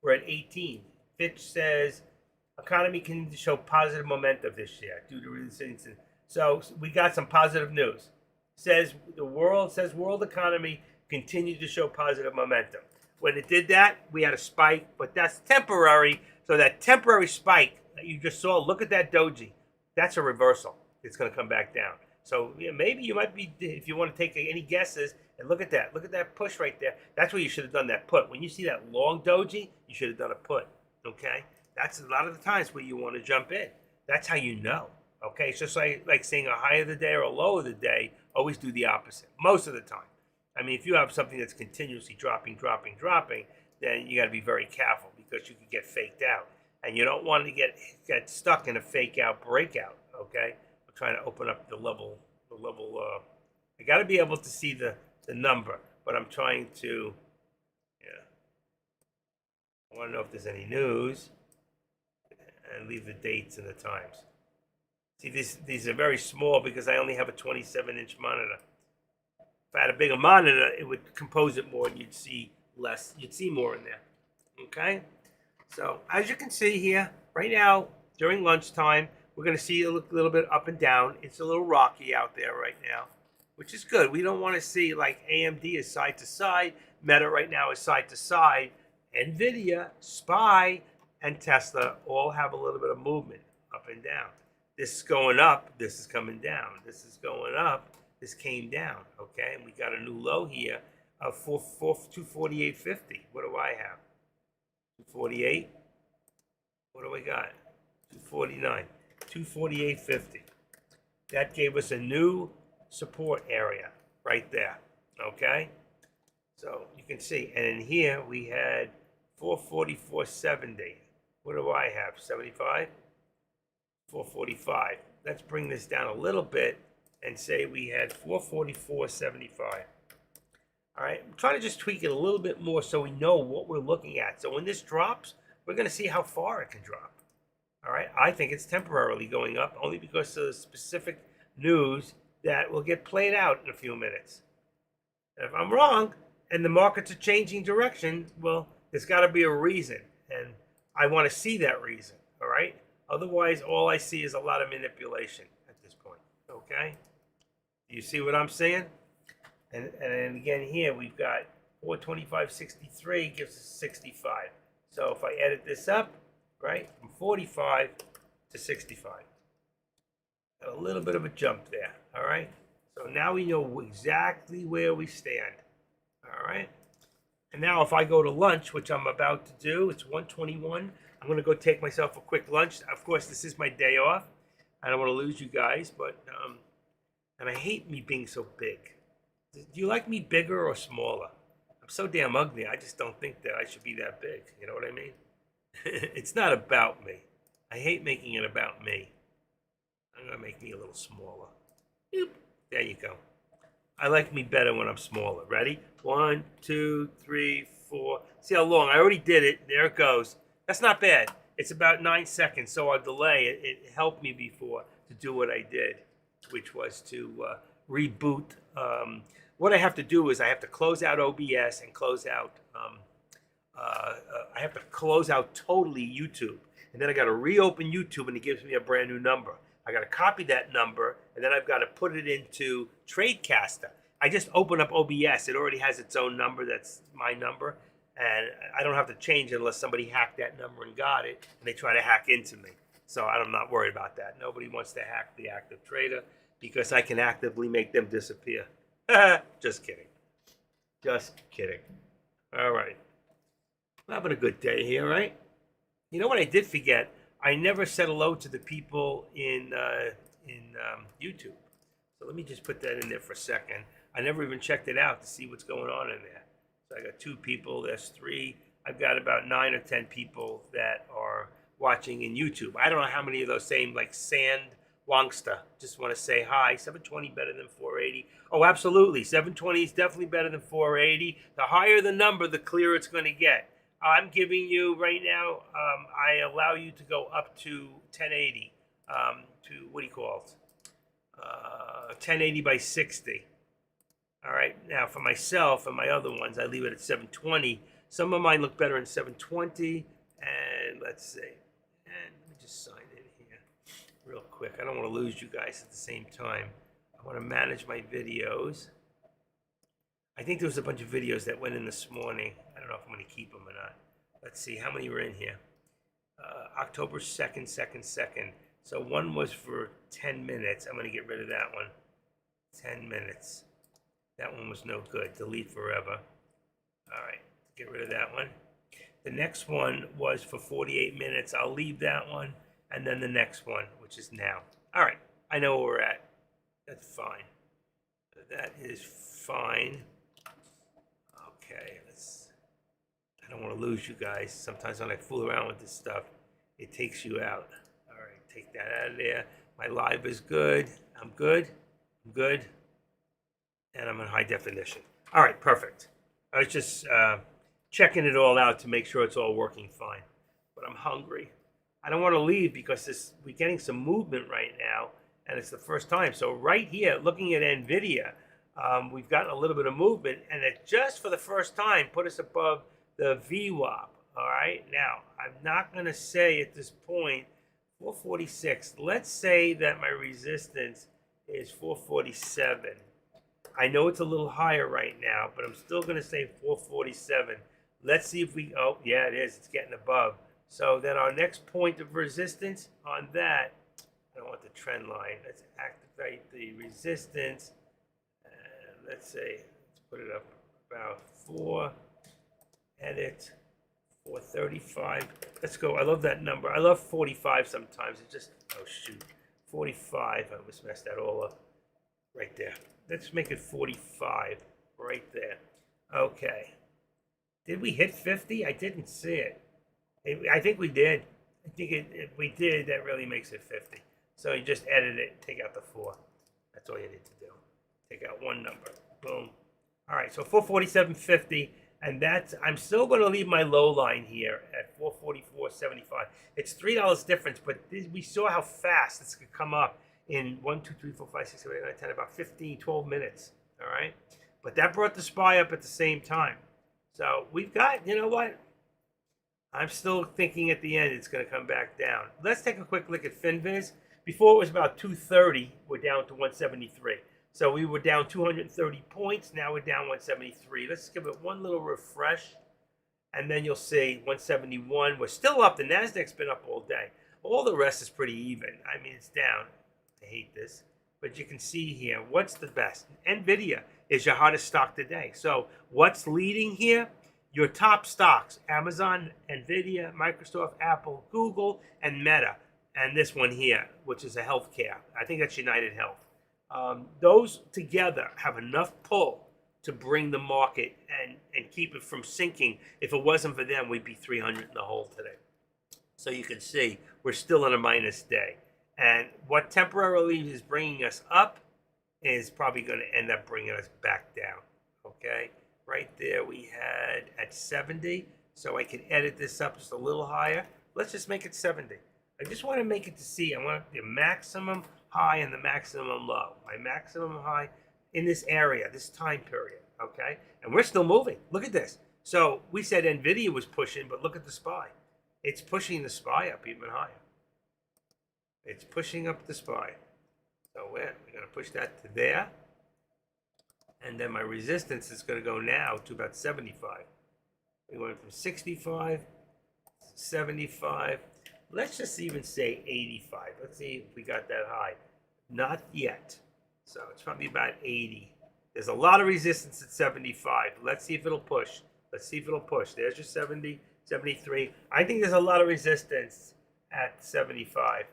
We're at 18. Fitch says economy can show positive momentum this year due to resilience. So we got some positive news. Says world economy continued to show positive momentum. When it did that, we had a spike, but that's temporary. So that temporary spike that you just saw, look at that doji. That's a reversal. It's going to come back down. So yeah, maybe you might be, if you want to take any guesses, and look at that. Look at that push right there. That's where you should have done that put. When you see that long doji, you should have done a put. Okay? That's a lot of the times where you want to jump in. That's how you know. Okay? It's just like saying a high of the day or a low of the day. Always do the opposite. Most of the time. I mean, if you have something that's continuously dropping, then you got to be very careful because you can get faked out. And you don't want to get stuck in a fake out breakout. Okay? We're trying to open up the level. I got to be able to see the number, but I'm trying to, yeah. I want to know if there's any news and leave the dates and the times. See, these are very small because I only have a 27-inch monitor. If I had a bigger monitor, it would compose it more and you'd see less, you'd see more in there. Okay? So as you can see here, right now, during lunchtime, we're going to see a little bit up and down. It's a little rocky out there right now, which is good. We don't want to see like AMD is side to side, Meta right now is side to side, NVIDIA, SPY, and Tesla all have a little bit of movement up and down. This is going up, this is coming down. This is going up, this came down, okay? And we got a new low here of 248.50. What do I have? 248. What do we got? 249. 248.50. That gave us a new support area right there. Okay? So you can see. And in here we had 444.70. What do I have? 75? 445. Let's bring this down a little bit and say we had 444.75. All right, I'm trying to just tweak it a little bit more so we know what we're looking at. So when this drops, we're going to see how far it can drop. All right, I think it's temporarily going up only because of the specific news that will get played out in a few minutes. And if I'm wrong and the markets are changing direction, well, there's got to be a reason. And I want to see that reason, all right? Otherwise, all I see is a lot of manipulation at this point, okay? Do you see what I'm saying? And again, here we've got 425.63 gives us 65. So if I edit this up, right, from 45 to 65. Got a little bit of a jump there, all right? So now we know exactly where we stand, all right? And now if I go to lunch, which I'm about to do, it's 1:21. I'm going to go take myself a quick lunch. Of course, this is my day off. I don't want to lose you guys, but, and I hate me being so big. Do you like me bigger or smaller? I'm so damn ugly. I just don't think that I should be that big. You know what I mean? It's not about me. I hate making it about me. I'm going to make me a little smaller. Boop. There you go. I like me better when I'm smaller. Ready? 1, 2, 3, 4. See how long? I already did it. There it goes. That's not bad. It's about 9 seconds, so our delay, it helped me before to do what I did, which was to reboot. What I have to do is I have to close out OBS and close out, I have to close out totally YouTube. And then I got to reopen YouTube and it gives me a brand new number. I got to copy that number and then I've got to put it into Tradecaster. I just open up OBS. It already has its own number. That's my number. And I don't have to change it unless somebody hacked that number and got it and they try to hack into me. So I'm not worried about that. Nobody wants to hack the active trader because I can actively make them disappear. Just kidding. Just kidding. All right. I'm having a good day here, right? You know what I did forget? I never said hello to the people in YouTube. So let me just put that in there for a second. I never even checked it out to see what's going on in there. So I got 2 people. There's 3. I've got about 9 or 10 people that are watching in YouTube. I don't know how many of those same, like Sand Wongsta. Just want to say hi. 720 better than 480. Oh, absolutely. 720 is definitely better than 480. The higher the number, the clearer it's going to get. I'm giving you right now, I allow you to go up to 1080. To, what do you call it? 1080 by 60. All right. Now, for myself and my other ones, I leave it at 720. Some of mine look better in 720. And let's see. And let me just sign in here real quick. I don't want to lose you guys at the same time. I want to manage my videos. I think there was a bunch of videos that went in this morning. I don't know if I'm going to keep them or not. Let's see how many were in here. October 2nd. So one was for 10 minutes. I'm going to get rid of that one. 10 minutes. That one was no good. Delete forever. All right, get rid of that one. The next one was for 48 minutes. I'll leave that one. And then the next one, which is now. All right, I know where we're at. That's fine. That is fine. Okay, I don't want to lose you guys. Sometimes when I fool around with this stuff, it takes you out. All right, take that out of there. My live is good. I'm good. I'm good. And I'm in high definition. All right, perfect. I was just checking it all out to make sure it's all working fine. But I'm hungry. I don't want to leave because we're getting some movement right now, and it's the first time. So right here, looking at NVIDIA, we've gotten a little bit of movement, and it just for the first time put us above the VWAP. All right, now I'm not going to say at this point 446. Let's say that my resistance is 447. I know it's a little higher right now, but I'm still going to say 447. Let's see if oh, yeah, it is. It's getting above. So then our next point of resistance on that, I don't want the trend line. Let's activate the resistance. Let's say, let's put it up about 4, edit, 435. Let's go. I love that number. I love 45 sometimes. It just, oh shoot, 45. I almost messed that all up right there. Let's make it 45 right there. Okay. Did we hit 50? I didn't see it. I think we did. I think if we did, that really makes it 50. So you just edit it, take out the 4. That's all you need to do. Take out one number. Boom. All right, so 447.50, and I'm still going to leave my low line here at 444.75. It's $3 difference, but we saw how fast this could come up in 1, 2, 3, 4, 5, 6, 7, 8, 9, 10, about 15, 12 minutes. All right, but that brought the SPY up at the same time. So we've got, you know what? I'm still thinking at the end it's going to come back down. Let's take a quick look at FinViz. Before it was about 230, we're down to 173. So we were down 230 points. Now we're down 173. Let's give it one little refresh. And then you'll see 171. We're still up. The NASDAQ's been up all day. All the rest is pretty even. I mean, it's down. I hate this. But you can see here, what's the best? NVIDIA is your hottest stock today. So what's leading here? Your top stocks, Amazon, NVIDIA, Microsoft, Apple, Google, and Meta. And this one here, which is a healthcare. I think that's United Health. Those together have enough pull to bring the market and keep it from sinking. If it wasn't for them, we'd be 300 in the hole today. So you can see we're still in a minus day. And what temporarily is bringing us up is probably going to end up bringing us back down. Okay? Right there we had at 70. So I can edit this up just a little higher. Let's just make it 70. I just want to make it to see. I want the maximum high and the maximum low. My maximum high in this area, this time period. Okay? And we're still moving. Look at this. So we said NVIDIA was pushing, but look at the SPY. It's pushing the SPY up even higher. It's pushing up the SPY. So we're going to push that to there. And then my resistance is going to go now to about 75. We went from 65 to 75. Let's just even say 85. Let's see if we got that high. Not yet. So it's probably about 80. There's a lot of resistance at 75. Let's see if it'll push. Let's see if it'll push. There's your 70, 73. I think there's a lot of resistance at 75.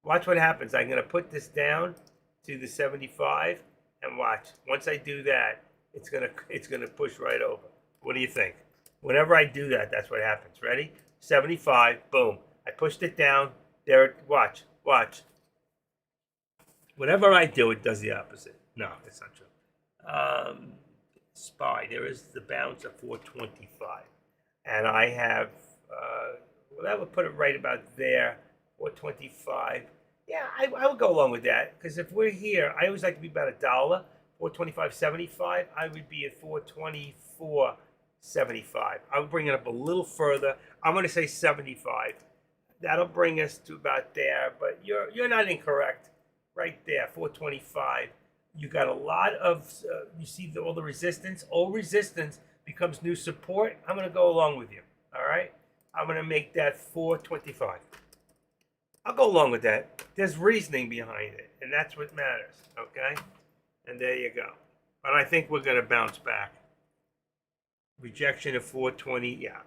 Watch what happens. I'm going to put this down to the 75 and watch. Once I do that, it's gonna push right over. What do you think? Whenever I do that, that's what happens. Ready? 75, boom. I pushed it down. There, watch. Whenever I do, it does the opposite. No, it's not true. SPY, there is the bounce of 425. And I have, well, that would put it right about there, 425. Yeah, I would go along with that, because if we're here, I always like to be about $1, 425.75. I would be at 424.75. I would bring it up a little further. I'm going to say 75. That'll bring us to about there, but you're not incorrect. Right there, 425. You got a lot of, you see all the resistance. Old resistance becomes new support. I'm going to go along with you, all right? I'm going to make that 425. I'll go along with that. There's reasoning behind it, and that's what matters, okay? And there you go. But I think we're going to bounce back. Rejection of 420, yeah.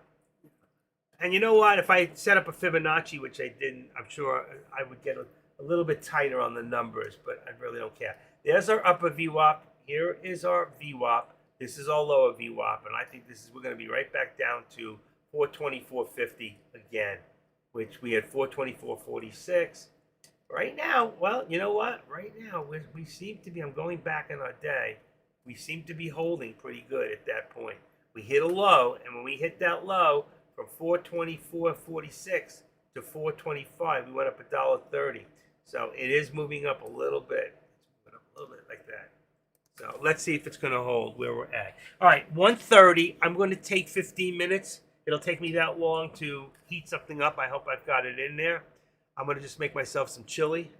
And you know what? If I set up a Fibonacci, which I didn't, I'm sure I would get a little bit tighter on the numbers, but I really don't care. There's our upper VWAP. Here is our VWAP. This is our lower VWAP, and I think we're going to be right back down to 424.50 again, which we had 424.46. Right now, well, you know what? Right now, we seem to be, I'm going back in our day, we seem to be holding pretty good at that point. We hit a low, and when we hit that low from 424.46 to 425, we went up $1.30. So it is moving up a little bit. It's moving up a little bit like that. So let's see if it's going to hold where we're at. All right, 130. I'm going to take 15 minutes. It'll take me that long to heat something up. I hope I've got it in there. I'm going to just make myself some chili.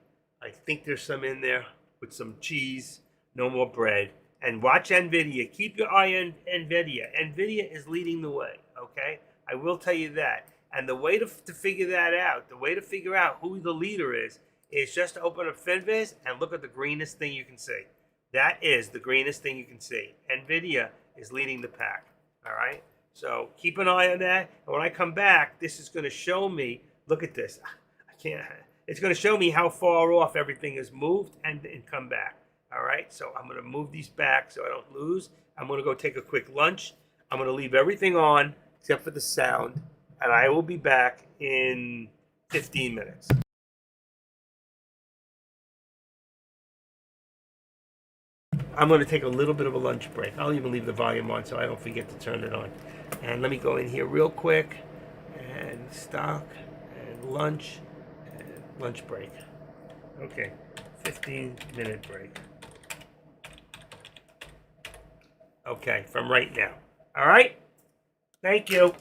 I think there's some in there with some cheese, no more bread. And watch NVIDIA. Keep your eye on NVIDIA. NVIDIA is leading the way, okay? I will tell you that. And the way to figure that out, the way to figure out who the leader is just to open up FinViz and look at the greenest thing you can see. That is the greenest thing you can see. NVIDIA is leading the pack, all right? So keep an eye on that. And when I come back, this is going to show me, look at this. It's going to show me how far off everything has moved and come back. All right, so I'm going to move these back so I don't lose. I'm going to go take a quick lunch. I'm going to leave everything on except for the sound, and I will be back in 15 minutes. I'm going to take a little bit of a lunch break. I'll even leave the volume on so I don't forget to turn it on. And let me go in here real quick and stock and lunch break. Okay, 15-minute break. Okay, from right now. All right? Thank you.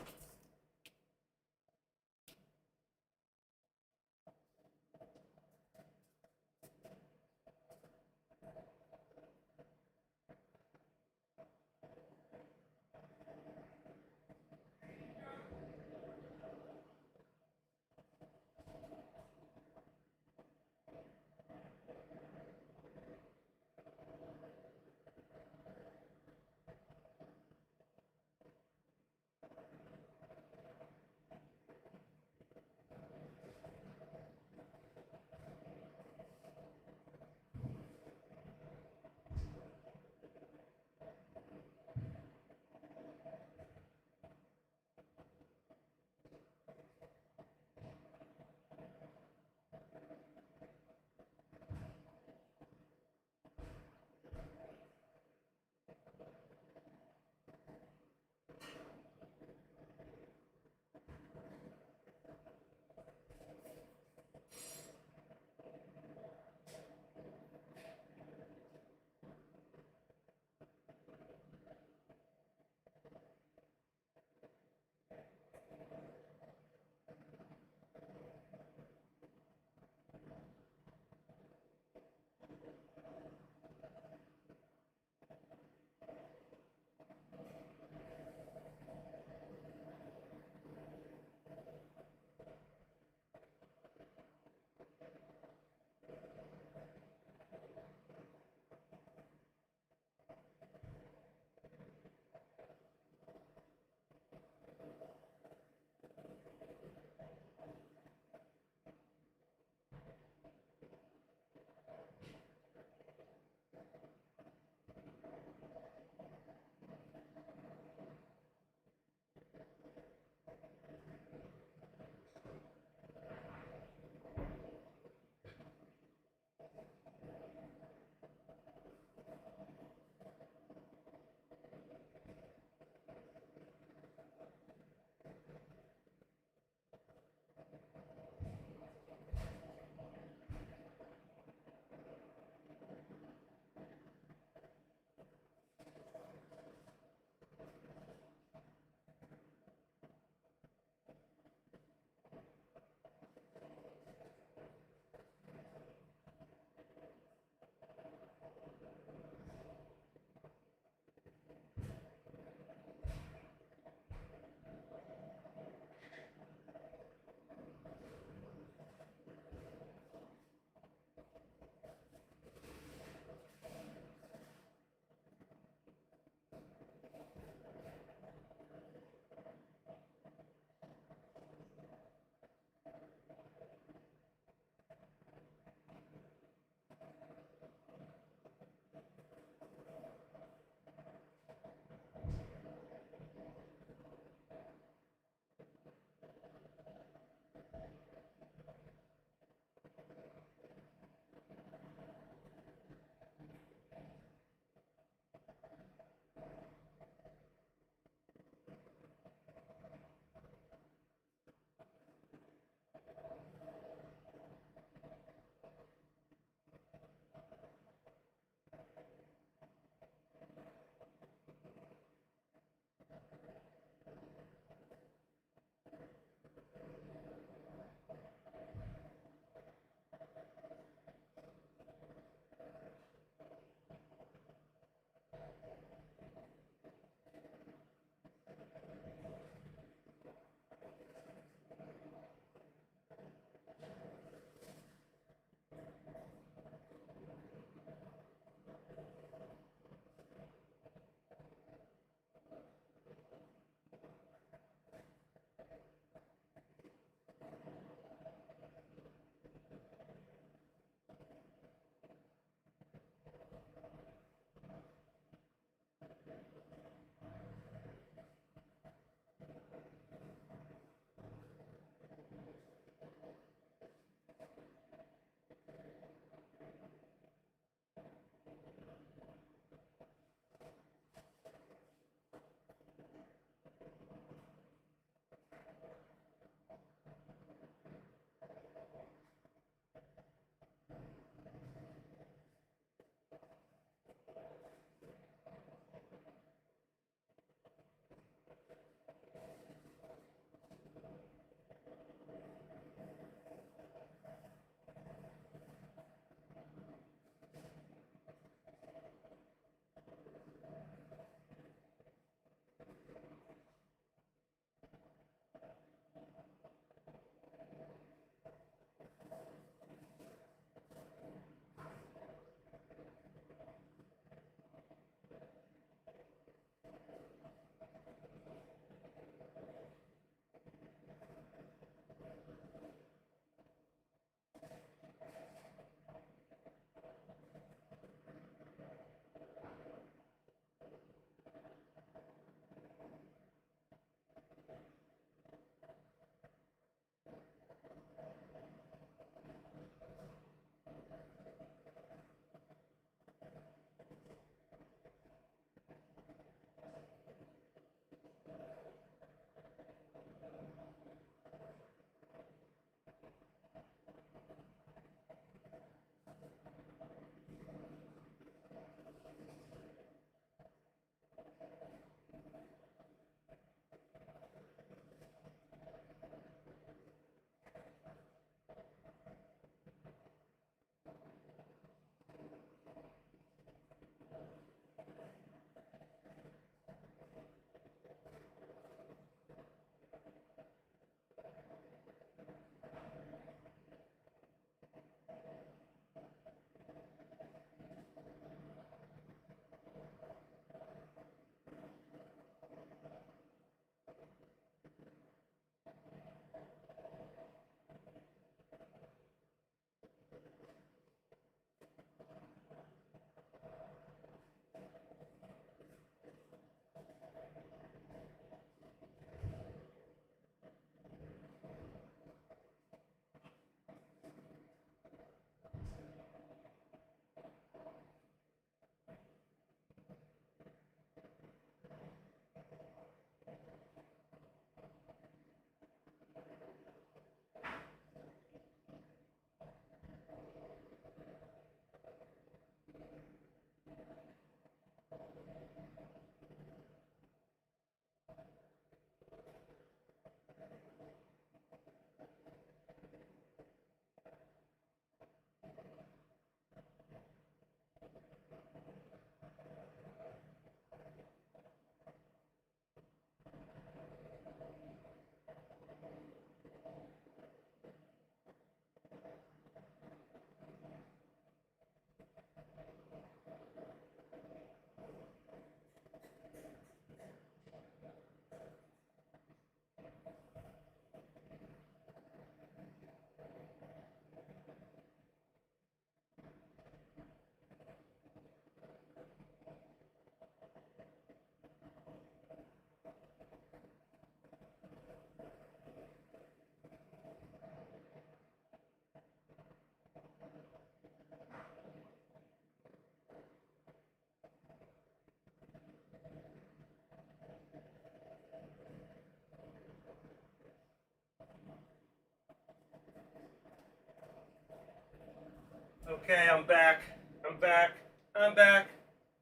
Okay, I'm back. I'm back. I'm back.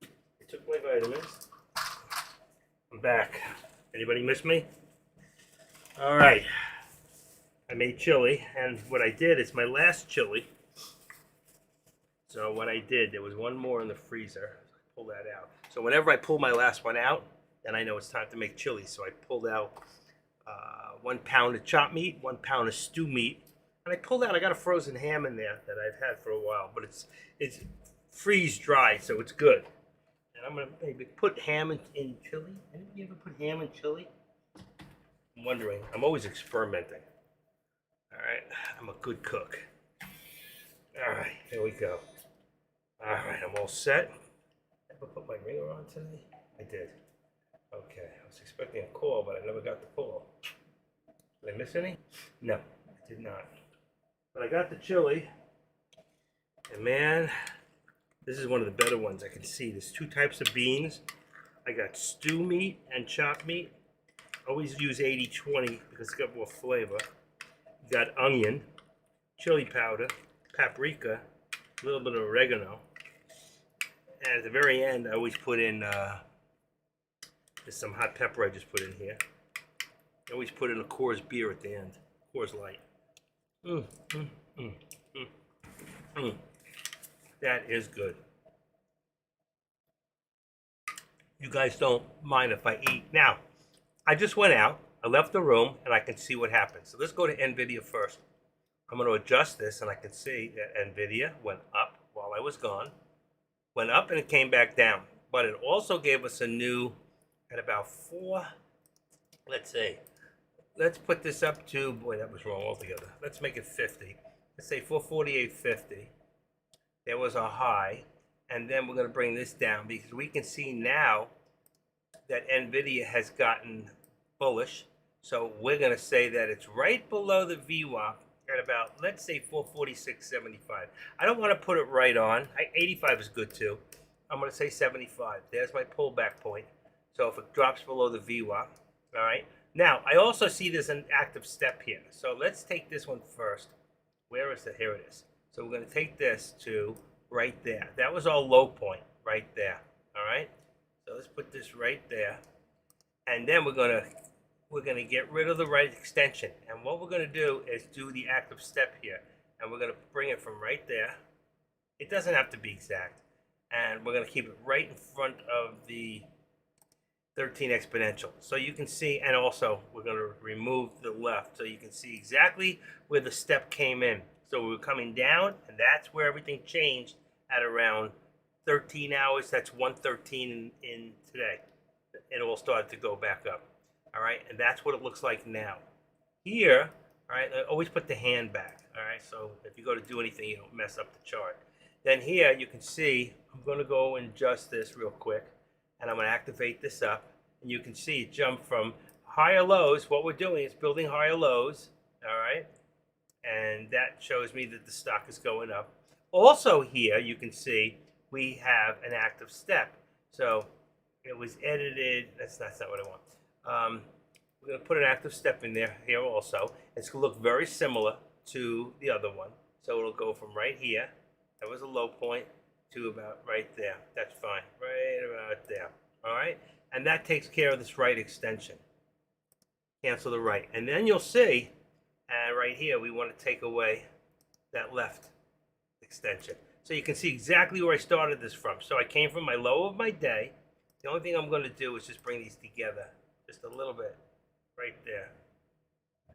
I took my vitamins. I'm back. Anybody miss me? All right. I made chili, and what I did is my last chili. So what I did, there was one more in the freezer. Pull that out. So whenever I pull my last one out, then I know it's time to make chili. So I pulled out 1 pound of chopped meat, 1 pound of stew meat, and I pulled out. I got a frozen ham in there that I've had for a while, but it's freeze dried, so it's good. And I'm gonna maybe put ham in chili. Anybody ever put ham in chili? I'm wondering. I'm always experimenting. All right, I'm a good cook. All right, here we go. All right, I'm all set. Did I put my ringer on today? I did. Okay, I was expecting a call, but I never got the call. Did I miss any? No, I did not. But I got the chili, and man, this is one of the better ones I can see. There's 2 types of beans. I got stew meat and chopped meat. Always use 80-20 because it's got more flavor. You got onion, chili powder, paprika, a little bit of oregano. And at the very end, I always put in, there's some hot pepper I just put in here. I always put in a Coors beer at the end, Coors Light. That is good. You guys don't mind if I eat. Now, I just went out, I left the room, and I can see what happened. So let's go to NVIDIA first. I'm going to adjust this, and I can see that NVIDIA went up while I was gone. Went up and it came back down. But it also gave us a new, at about 4, let's see. Let's put this up to, boy, that was wrong altogether. Let's make it 50. Let's say 448.50. There was a high. And then we're going to bring this down because we can see now that NVIDIA has gotten bullish. So we're going to say that it's right below the VWAP at about, let's say 446.75. I don't want to put it right on. 85 is good too. I'm going to say 75. There's my pullback point. So if it drops below the VWAP, all right. Now, I also see there's an active step here. So let's take this one first. Where is it? Here it is. So we're going to take this to right there. That was our low point right there. All right. So let's put this right there. And then we're going to get rid of the right extension. And what we're going to do is do the active step here. And we're going to bring it from right there. It doesn't have to be exact. And we're going to keep it right in front of the 13 exponential. So you can see, and also we're going to remove the left so you can see exactly where the step came in. So we were coming down, and that's where everything changed at around 13 hours. That's 1:13 in today. It all started to go back up. All right, and that's what it looks like now. Here, all right, always put the hand back. All right, so if you go to do anything, you don't mess up the chart. Then here you can see, I'm going to go and adjust this real quick, and I'm going to activate this up, and you can see it jump from higher lows. What we're doing is building higher lows. All right. And that shows me that the stock is going up. Also here, you can see we have an active step. So it was edited. That's not what I want. We're going to put an active step in there here also. It's going to look very similar to the other one. So it'll go from right here. That was a low point to about right there. That's fine. Right about there. All right. And that takes care of this right extension. Cancel the right. And then you'll see, right here, we want to take away that left extension. So you can see exactly where I started this from. So I came from my low of my day. The only thing I'm going to do is just bring these together just a little bit right there.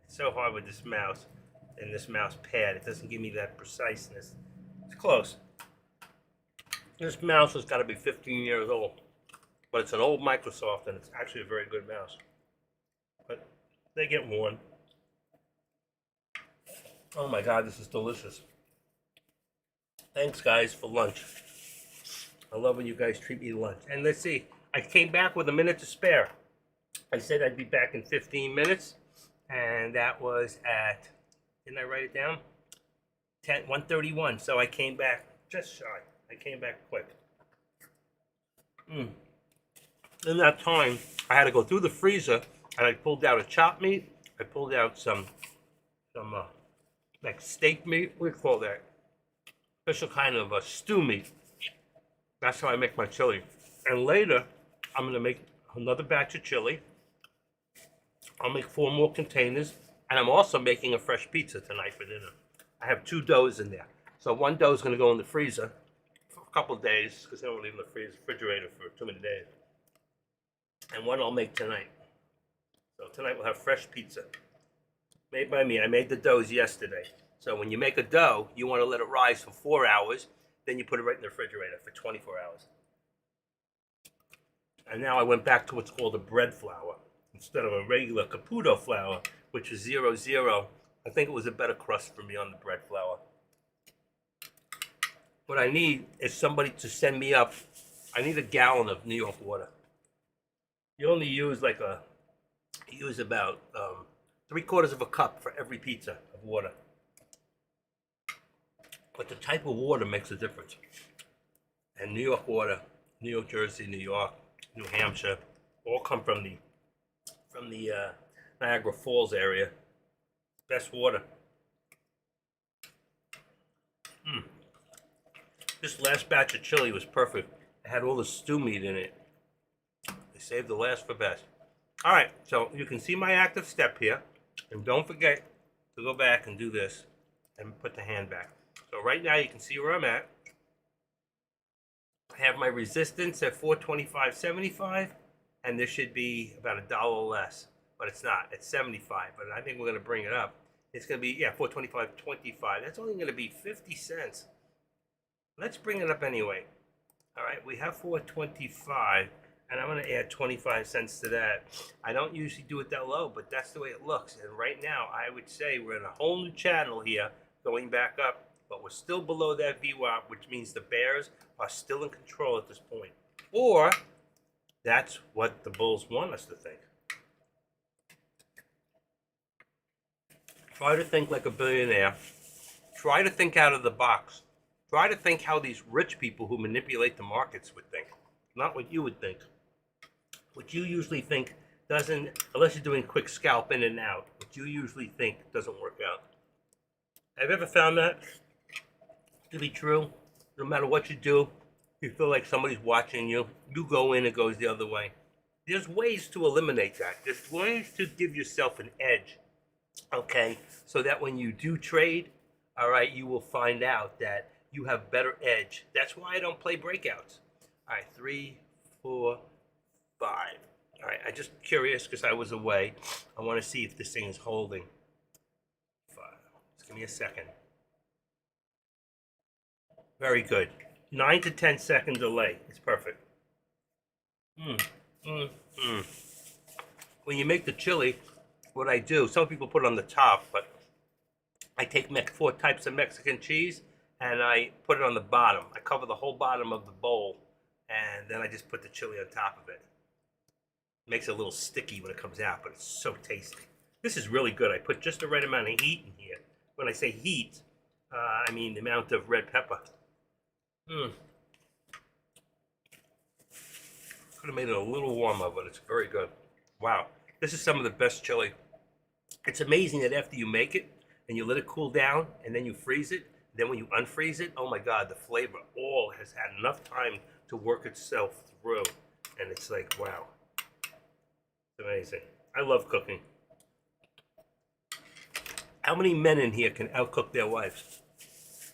It's so hard with this mouse and this mouse pad. It doesn't give me that preciseness. It's close. This mouse has got to be 15 years old. But it's an old Microsoft, and it's actually a very good mouse. But they get worn. Oh my God, this is delicious. Thanks, guys, for lunch. I love when you guys treat me to lunch. And let's see, I came back with a minute to spare. I said I'd be back in 15 minutes, and that was at, didn't I write it down? 1:31. So I came back just shy. I came back quick. In that time, I had to go through the freezer, and I pulled out a chopped meat. I pulled out some like steak meat. What do you call that? special kind of a stew meat. That's how I make my chili. And later, I'm gonna make another batch of chili. I'll make 4 more containers, and I'm also making a fresh pizza tonight for dinner. I have 2 doughs in there. So one dough is gonna go in the freezer for a couple of days because I don't leave in the refrigerator for too many days. And one I'll make tonight. So tonight we'll have fresh pizza. Made by me. I made the doughs yesterday. So when you make a dough, you want to let it rise for 4 hours. Then you put it right in the refrigerator for 24 hours. And now I went back to what's called a bread flour instead of a regular Caputo flour, which is 0-0. I think it was a better crust for me on the bread flour. What I need is somebody to send me up. I need a gallon of New York water. You only use about 3/4 of a cup for every pizza of water. But the type of water makes a difference. And New York water, New York, Jersey, New York, New Hampshire, all come from the Niagara Falls area. Best water. This last batch of chili was perfect. It had all the stew meat in it. They saved the last for best. All right, so you can see my active step here. And don't forget to go back and do this and put the hand back. So right now you can see where I'm at. I have my resistance at 425.75, and this should be about $1 less, but it's not. It's 75, but I think we're going to bring it up. It's going to be, 425.25. That's only going to be 50 cents. Let's bring it up anyway. All right, we have 425, and I'm going to add 25 cents to that. I don't usually do it that low, but that's the way it looks. And right now, I would say we're in a whole new channel here, going back up. But we're still below that VWAP, which means the bears are still in control at this point. Or that's what the bulls want us to think. Try to think like a billionaire. Try to think out of the box. Try to think how these rich people who manipulate the markets would think. Not what you would think. What you usually think doesn't, unless you're doing quick scalp in and out, what you usually think doesn't work out. Have you ever found that to be true? No matter what you do, you feel like somebody's watching you. You go in, it goes the other way. There's ways to eliminate that. There's ways to give yourself an edge, okay? So that when you do trade, all right, you will find out that you have better edge. That's why I don't play breakouts. All right, 3, 4, 5. All right, I'm just curious because I was away. I want to see if this thing is holding. 5. Just give me a second. Very good. 9 to 10 second delay. It's perfect. When you make the chili, what I do, some people put it on the top, but I take 4 types of Mexican cheese and I put it on the bottom. I cover the whole bottom of the bowl, and then I just put the chili on top of it. It makes it a little sticky when it comes out, but it's so tasty. This is really good. I put just the right amount of heat in here. When I say heat, I mean the amount of red pepper. Could have made it a little warmer, but it's very good. Wow, this is some of the best chili. It's amazing that after you make it and you let it cool down and then you freeze it, then when you unfreeze it, oh my God, the flavor all has had enough time to work itself through. And it's like, wow, it's amazing. I love cooking. How many men in here can outcook their wives?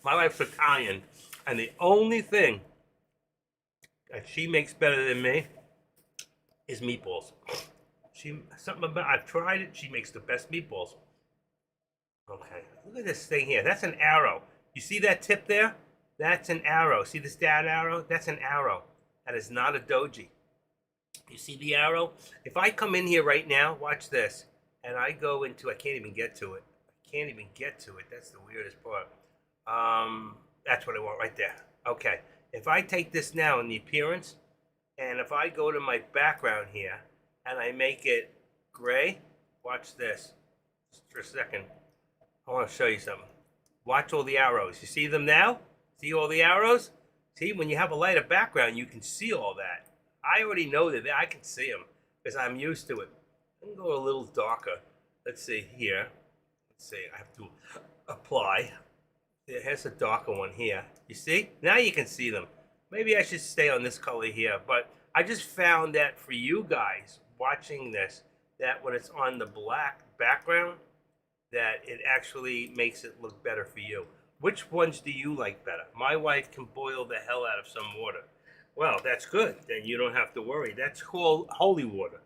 My wife's Italian, and the only thing that she makes better than me is meatballs. I've tried it. She makes the best meatballs. Okay, look at this thing here. That's an arrow. You see that tip there? That's an arrow. See this down arrow? That's an arrow. That is not a doji. You see the arrow? If I come in here right now, watch this, and I go into, I can't even get to it. I can't even get to it. That's the weirdest part. That's what I want right there. Okay. If I take this now in the appearance, and if I go to my background here, and I make it gray, watch this. Just for a second. I want to show you something. Watch all the arrows. You see them now? See all the arrows? See, when you have a lighter background, you can see all that. I already know that I can see them because I'm used to it. I can go a little darker. Let's see here. Let's see. I have to apply. It has a darker one here. You see? Now you can see them. Maybe I should stay on this color here, but I just found that for you guys watching this, that when it's on the black background, that it actually makes it look better for you. Which ones do you like better? My wife can boil the hell out of some water. Well, that's good. Then you don't have to worry. That's called holy water.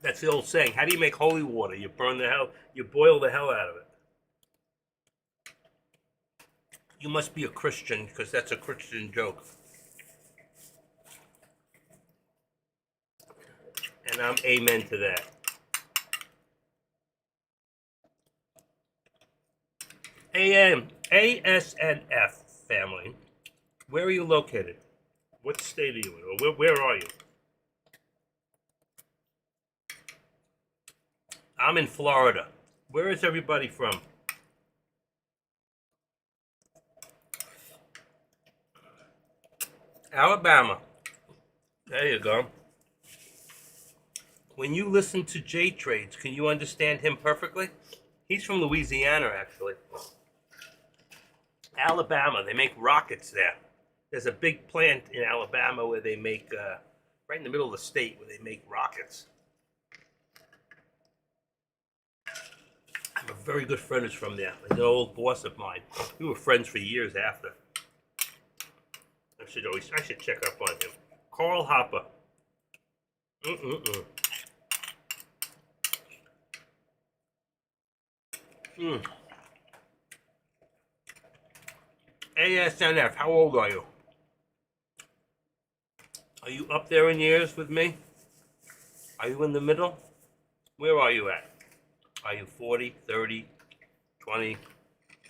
That's the old saying. How do you make holy water? You boil the hell out of it. You must be a Christian because that's a Christian joke. And I'm amen to that. ASNF family. Where are you located? What state are you in? Or where are you? I'm in Florida. Where is everybody from? Alabama. There you go. When you listen to J Trades, can you understand him perfectly? He's from Louisiana, actually. Alabama, they make rockets there. There's a big plant in Alabama where they make, right in the middle of the state, where they make rockets. I have a very good friend who's from there. He's an old boss of mine. We were friends for years after. I should check up on him. Carl Hopper. ASNF, how old are you? Are you up there in years with me? Are you in the middle? Where are you at? Are you 40, 30, 20?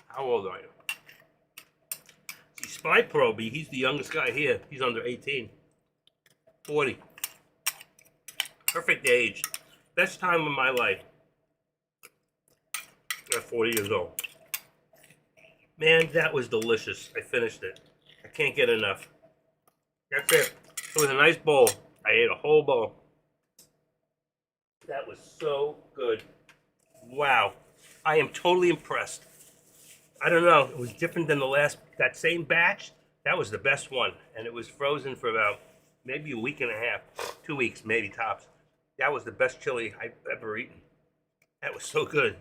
How old are you? See, Spy Proby, he's the youngest guy here. He's under 18. 40. Perfect age. Best time of my life. At 40 years old. Man, that was delicious. I finished it. I can't get enough. That's it. It was a nice bowl. I ate a whole bowl. That was so good. Wow. I am totally impressed. I don't know. It was different than that same batch. That was the best one. And it was frozen for about maybe a week and a half. 2 weeks, maybe tops. That was the best chili I've ever eaten. That was so good.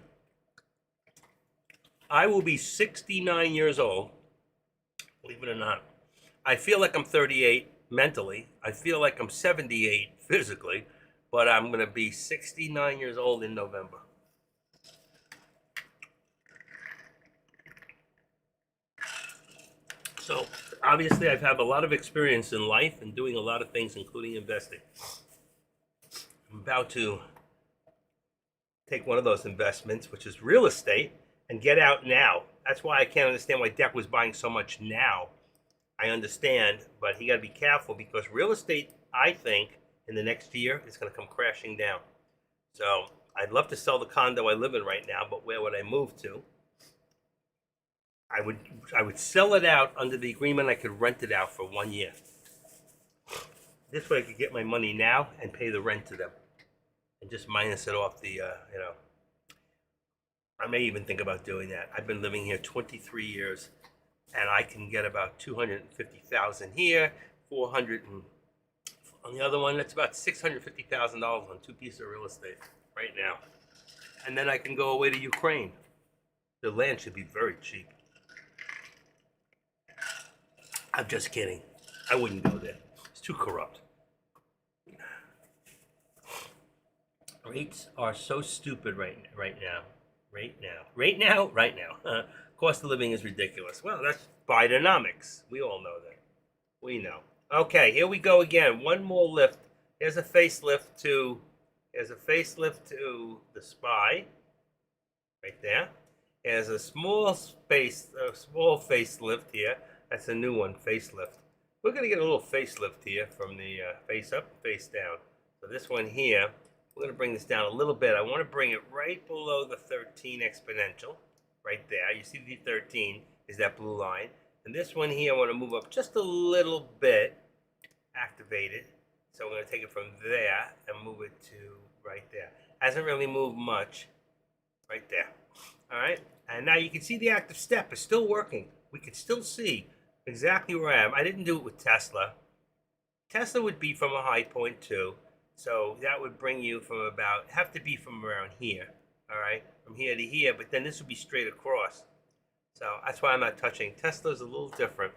I will be 69 years old, believe it or not. I feel like I'm 38 mentally. I feel like I'm 78 physically, but I'm going to be 69 years old in November. So obviously I've had a lot of experience in life and doing a lot of things, including investing. I'm about to take one of those investments, which is real estate, and get out now. That's why I can't understand why Deck was buying so much now. I understand, but he got to be careful because real estate, I think, in the next year is going to come crashing down. So I'd love to sell the condo I live in right now, but where would I move to? I would sell it out under the agreement I could rent it out for 1 year. This way I could get my money now and pay the rent to them, and just minus it off the I may even think about doing that. I've been living here 23 years, and I can get about 250,000 here, 400 on the other one. That's about $650,000 on 2 pieces of real estate right now. And then I can go away to Ukraine. The land should be very cheap. I'm just kidding. I wouldn't go there. It's too corrupt. Rates are so stupid right now. Right now. Cost of living is ridiculous. Well, that's Bidenomics. We all know that. We know. Okay, here we go again. One more lift. Here's a facelift to the Spy. Right there. There's a small facelift here. That's a new one, facelift. We're gonna get a little facelift here from the face up, face down. So this one here, we're going to bring this down a little bit. I want to bring it right below the 13 exponential, right there. You see the 13 is that blue line. And this one here, I want to move up just a little bit, activate it. So I'm going to take it from there and move it to right there. Hasn't really moved much, right there. All right, And now you can see the active step is still working. We can still see exactly where I am. I didn't do it with Tesla. Tesla would be from a high point too. So that would bring you from about, have to be from around here. All right, from here to here, but then this would be straight across. So that's why I'm not touching. Tesla's a little different.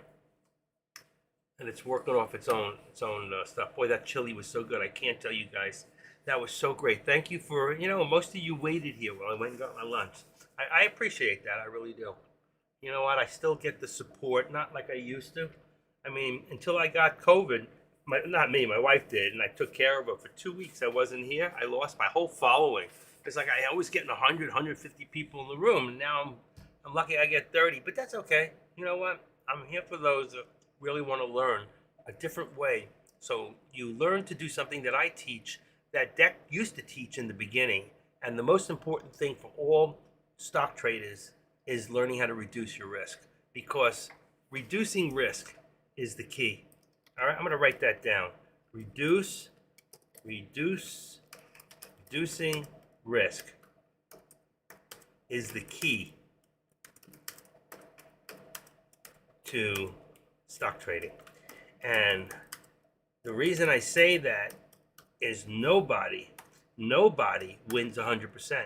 And it's working off its own stuff. Boy, that chili was so good. I can't tell you guys. That was so great. Thank you for, most of you waited here while I went and got my lunch. I appreciate that. I really do. You know what? I still get the support, not like I used to. I mean, until I got COVID, not me, my wife did, and I took care of her for 2 weeks. I wasn't here. I lost my whole following. It's like I always getting 100, 150 people in the room, and now I'm lucky I get 30, but that's okay. You know what? I'm here for those that really want to learn a different way. So you learn to do something that I teach, that Deck used to teach in the beginning. And the most important thing for all stock traders is learning how to reduce your risk, because reducing risk is the key. All right, I'm going to write that down. Reducing risk is the key to stock trading. And the reason I say that is nobody wins 100%.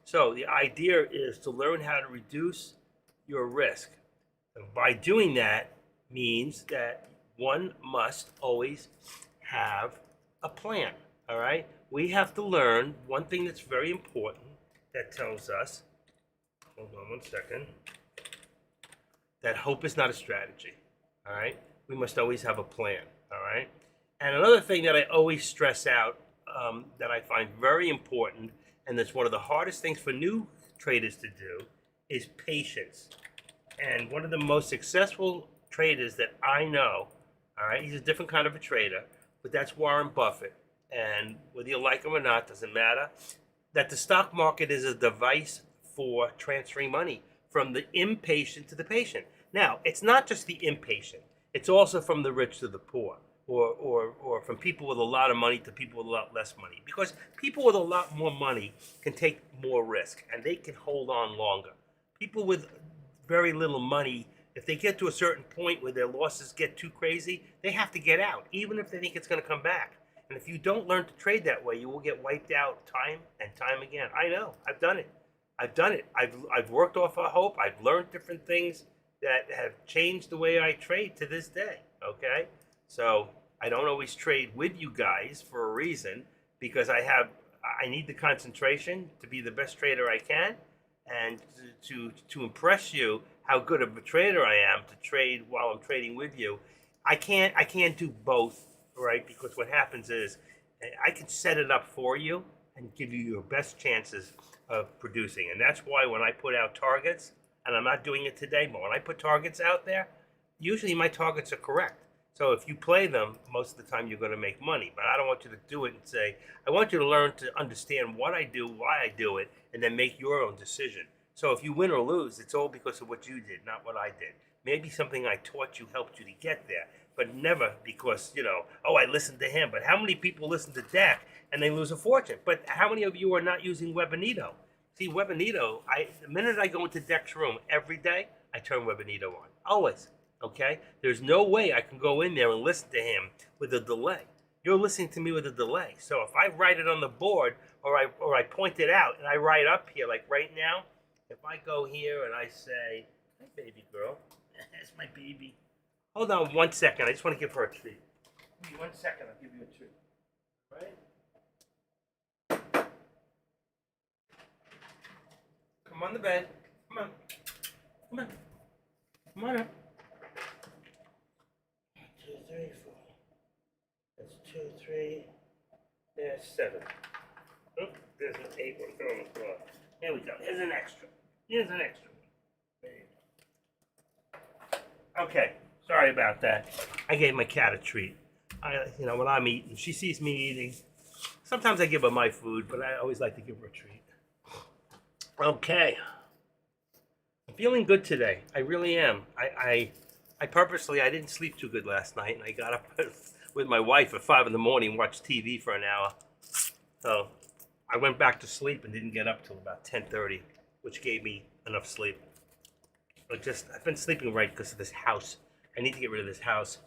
So the idea is to learn how to reduce your risk. And by doing that means that one must always have a plan. All right? We have to learn one thing that's very important that tells us, hold on one second, that hope is not a strategy. All right? We must always have a plan. All right? And another thing that I always stress out that I find very important, and that's one of the hardest things for new traders to do, is patience. And one of the most successful traders that I know, all right, he's a different kind of a trader, but that's Warren Buffett. And whether you like him or not, doesn't matter, that the stock market is a device for transferring money from the impatient to the patient. Now, it's not just the impatient. It's also from the rich to the poor, or from people with a lot of money to people with a lot less money. Because people with a lot more money can take more risk, and they can hold on longer. People with very little money, if they get to a certain point where their losses get too crazy, they have to get out, even if they think it's going to come back. And if you don't learn to trade that way, you will get wiped out time and time again. I know. I've done it. I've worked off of hope. I've learned different things that have changed the way I trade to this day. Okay? So I don't always trade with you guys for a reason, because I need the concentration to be the best trader I can, and to impress you how good of a trader I am to trade while I'm trading with you. I can't do both, right? Because what happens is I can set it up for you and give you your best chances of producing. And that's why when I put out targets, and I'm not doing it today, but when I put targets out there, usually my targets are correct. So if you play them, most of the time you're going to make money. But I don't want you to do it and say, I want you to learn to understand what I do, why I do it, and then make your own decision. So if you win or lose, it's all because of what you did, not what I did. Maybe something I taught you helped you to get there, but never because, I listened to him. But how many people listen to Deck and they lose a fortune? But how many of you are not using Webinito? See, Webinito, the minute I go into Deck's room every day, I turn Webinito on. Always. Okay? There's no way I can go in there and listen to him with a delay. You're listening to me with a delay. So if I write it on the board or I point it out and I write up here, like right now, if I go here and I say, "Hi, baby girl, that's my baby." Hold on 1 second. I just want to give her a treat. Give me 1 second. I'll give you a treat. Right? Come on the bed. Come on. Come on. Come on up. 1, 2, 3, 4. That's 2, 3. There's 7. Oh, there's an 8 one thrown on the floor. Here we go. Here's an extra. Here's an extra one. Okay. Sorry about that. I gave my cat a treat. When I'm eating, she sees me eating. Sometimes I give her my food, but I always like to give her a treat. Okay. I'm feeling good today. I really am. I purposely, I didn't sleep too good last night, and I got up with my wife at 5 in the morning and watched TV for an hour. So I went back to sleep and didn't get up till about 10:30. which gave me enough sleep. I've been sleeping right because of this house. I need to get rid of this house.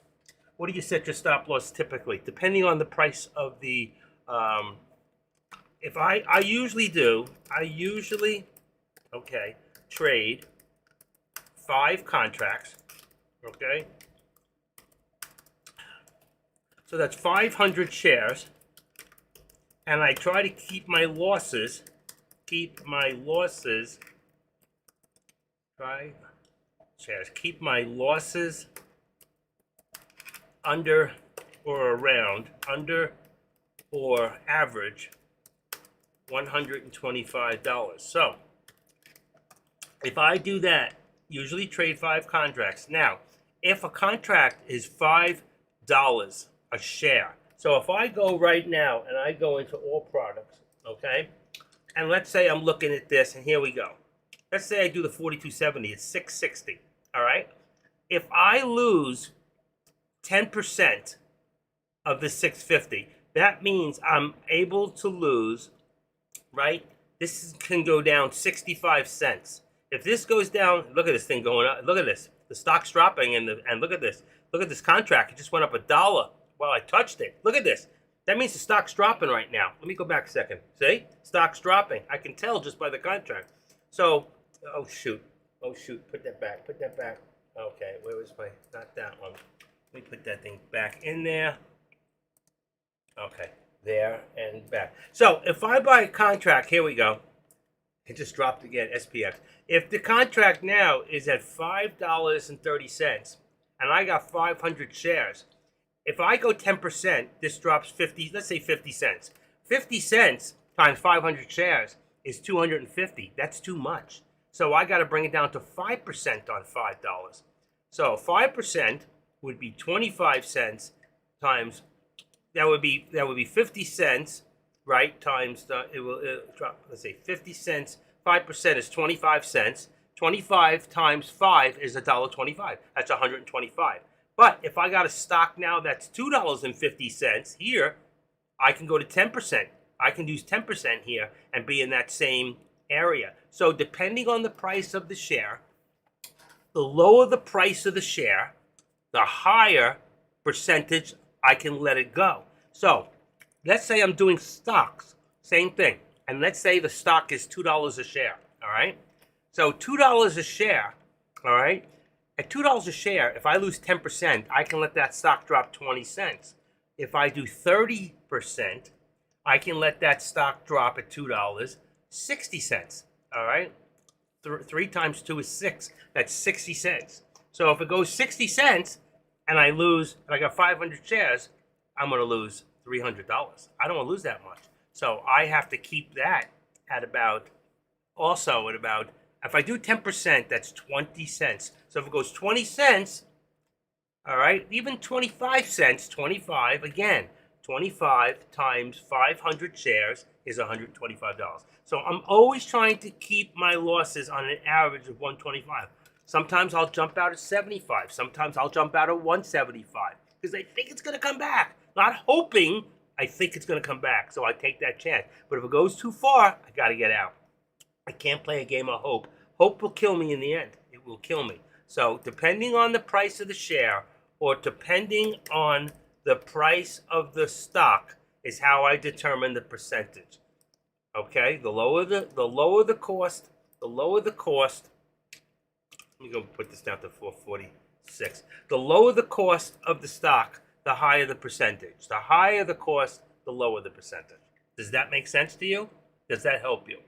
What do you set your stop loss typically? Depending on the price of the, if I usually, okay, trade 5 contracts, okay? So that's 500 shares, and I try to keep my losses, keep my losses under or around, under or average $125. So if I do that, usually trade 5 contracts. Now, if a contract is $5 a share, so if I go right now and I go into all products, okay, and let's say I'm looking at this, and here we go. Let's say I do the 4270, it's 660, all right? If I lose 10% of the 650, that means I'm able to lose, right? This can go down 65 cents. If this goes down, look at this thing going up. Look at this. The stock's dropping, and look at this. Look at this contract. It just went up $1 while I touched it. Look at this. That means the stock's dropping right now. Let me go back a second. See? Stock's dropping. I can tell just by the contract. So, oh shoot. Put that back. Okay, where was my, not that one. Let me put that thing back in there. Okay, there and back. So if I buy a contract, here we go. It just dropped again, SPX. If the contract now is at $5.30 and I got 500 shares, if I go 10%, this drops 50, let's say 50 cents. 50 cents times 500 shares is 250. That's too much. So I got to bring it down to 5% on $5. So 5% would be 25 cents times, that would be 50 cents, right? Times the, it will drop, let's say 50 cents, 5% is 25 cents. 25 times 5 is $1.25. That's 125. But if I got a stock now that's $2.50 here, I can go to 10%. I can use 10% here and be in that same area. So depending on the price of the share, the lower the price of the share, the higher percentage I can let it go. So let's say I'm doing stocks, same thing. And let's say the stock is $2 a share, all right? So $2 a share, all right? At $2 a share, if I lose 10%, I can let that stock drop 20 cents. If I do 30%, I can let that stock drop at $2, 60 cents, all right? 3 times 2 is 6. That's 60 cents. So if it goes 60 cents and I lose, and I got 500 shares, I'm going to lose $300. I don't want to lose that much. So I have to keep that at about, also at about, if I do 10%, that's 20 cents. So if it goes 20 cents, all right, even 25 cents, 25, again, 25 times 500 shares is $125. So I'm always trying to keep my losses on an average of 125. Sometimes I'll jump out at 75. Sometimes I'll jump out at 175 because I think it's going to come back. Not hoping, I think it's going to come back. So I take that chance. But if it goes too far, I got to get out. I can't play a game of hope. Hope will kill me in the end. It will kill me. So depending on the price of the share or depending on the price of the stock is how I determine the percentage. Okay, the lower the cost, let me go put this down to 446. The lower the cost of the stock, the higher the percentage. The higher the cost, the lower the percentage. Does that make sense to you? Does that help you?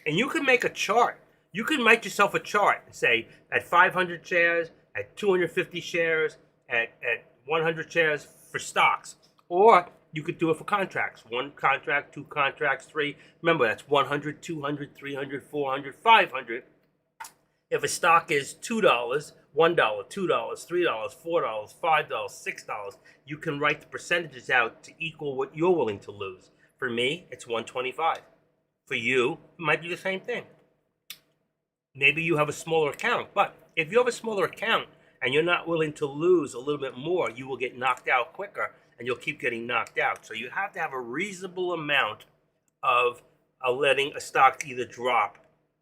And you can make a chart. You can make yourself a chart and say at 500 shares, at 250 shares, at 100 shares for stocks. Or you could do it for contracts. 1 contract, 2 contracts, 3. Remember, that's 100, 200, 300, 400, 500. If a stock is $2, $1, $2, $3, $4, $5, $6, you can write the percentages out to equal what you're willing to lose. For me, it's 125. For you, it might be the same thing. Maybe you have a smaller account, but if you have a smaller account and you're not willing to lose a little bit more, you will get knocked out quicker and you'll keep getting knocked out. So you have to have a reasonable amount of letting a stock either drop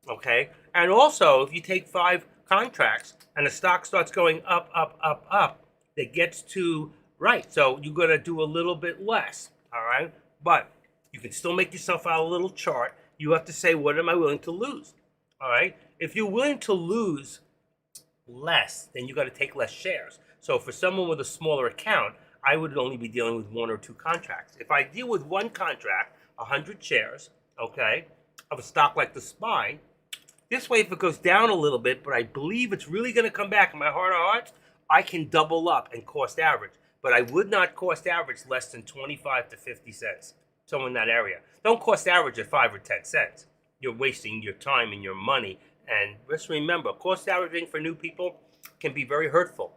Okay, and also if you take 5 contracts and the stock starts going up, up, up, up, it gets to right. So you're gonna do a little bit less. All right, but you can still make yourself out a little chart. You have to say, what am I willing to lose? All right, if you're willing to lose less, then you got to take less shares. So for someone with a smaller account, I would only be dealing with 1 or 2 contracts. If I deal with 1 contract, 100 shares, okay, of a stock like the SPY, this way, if it goes down a little bit, but I believe it's really going to come back in my heart of hearts, I can double up and cost average. But I would not cost average less than 25 to 50 cents. So in that area, don't cost average at 5 or 10 cents. You're wasting your time and your money. And just remember, cost averaging for new people can be very hurtful,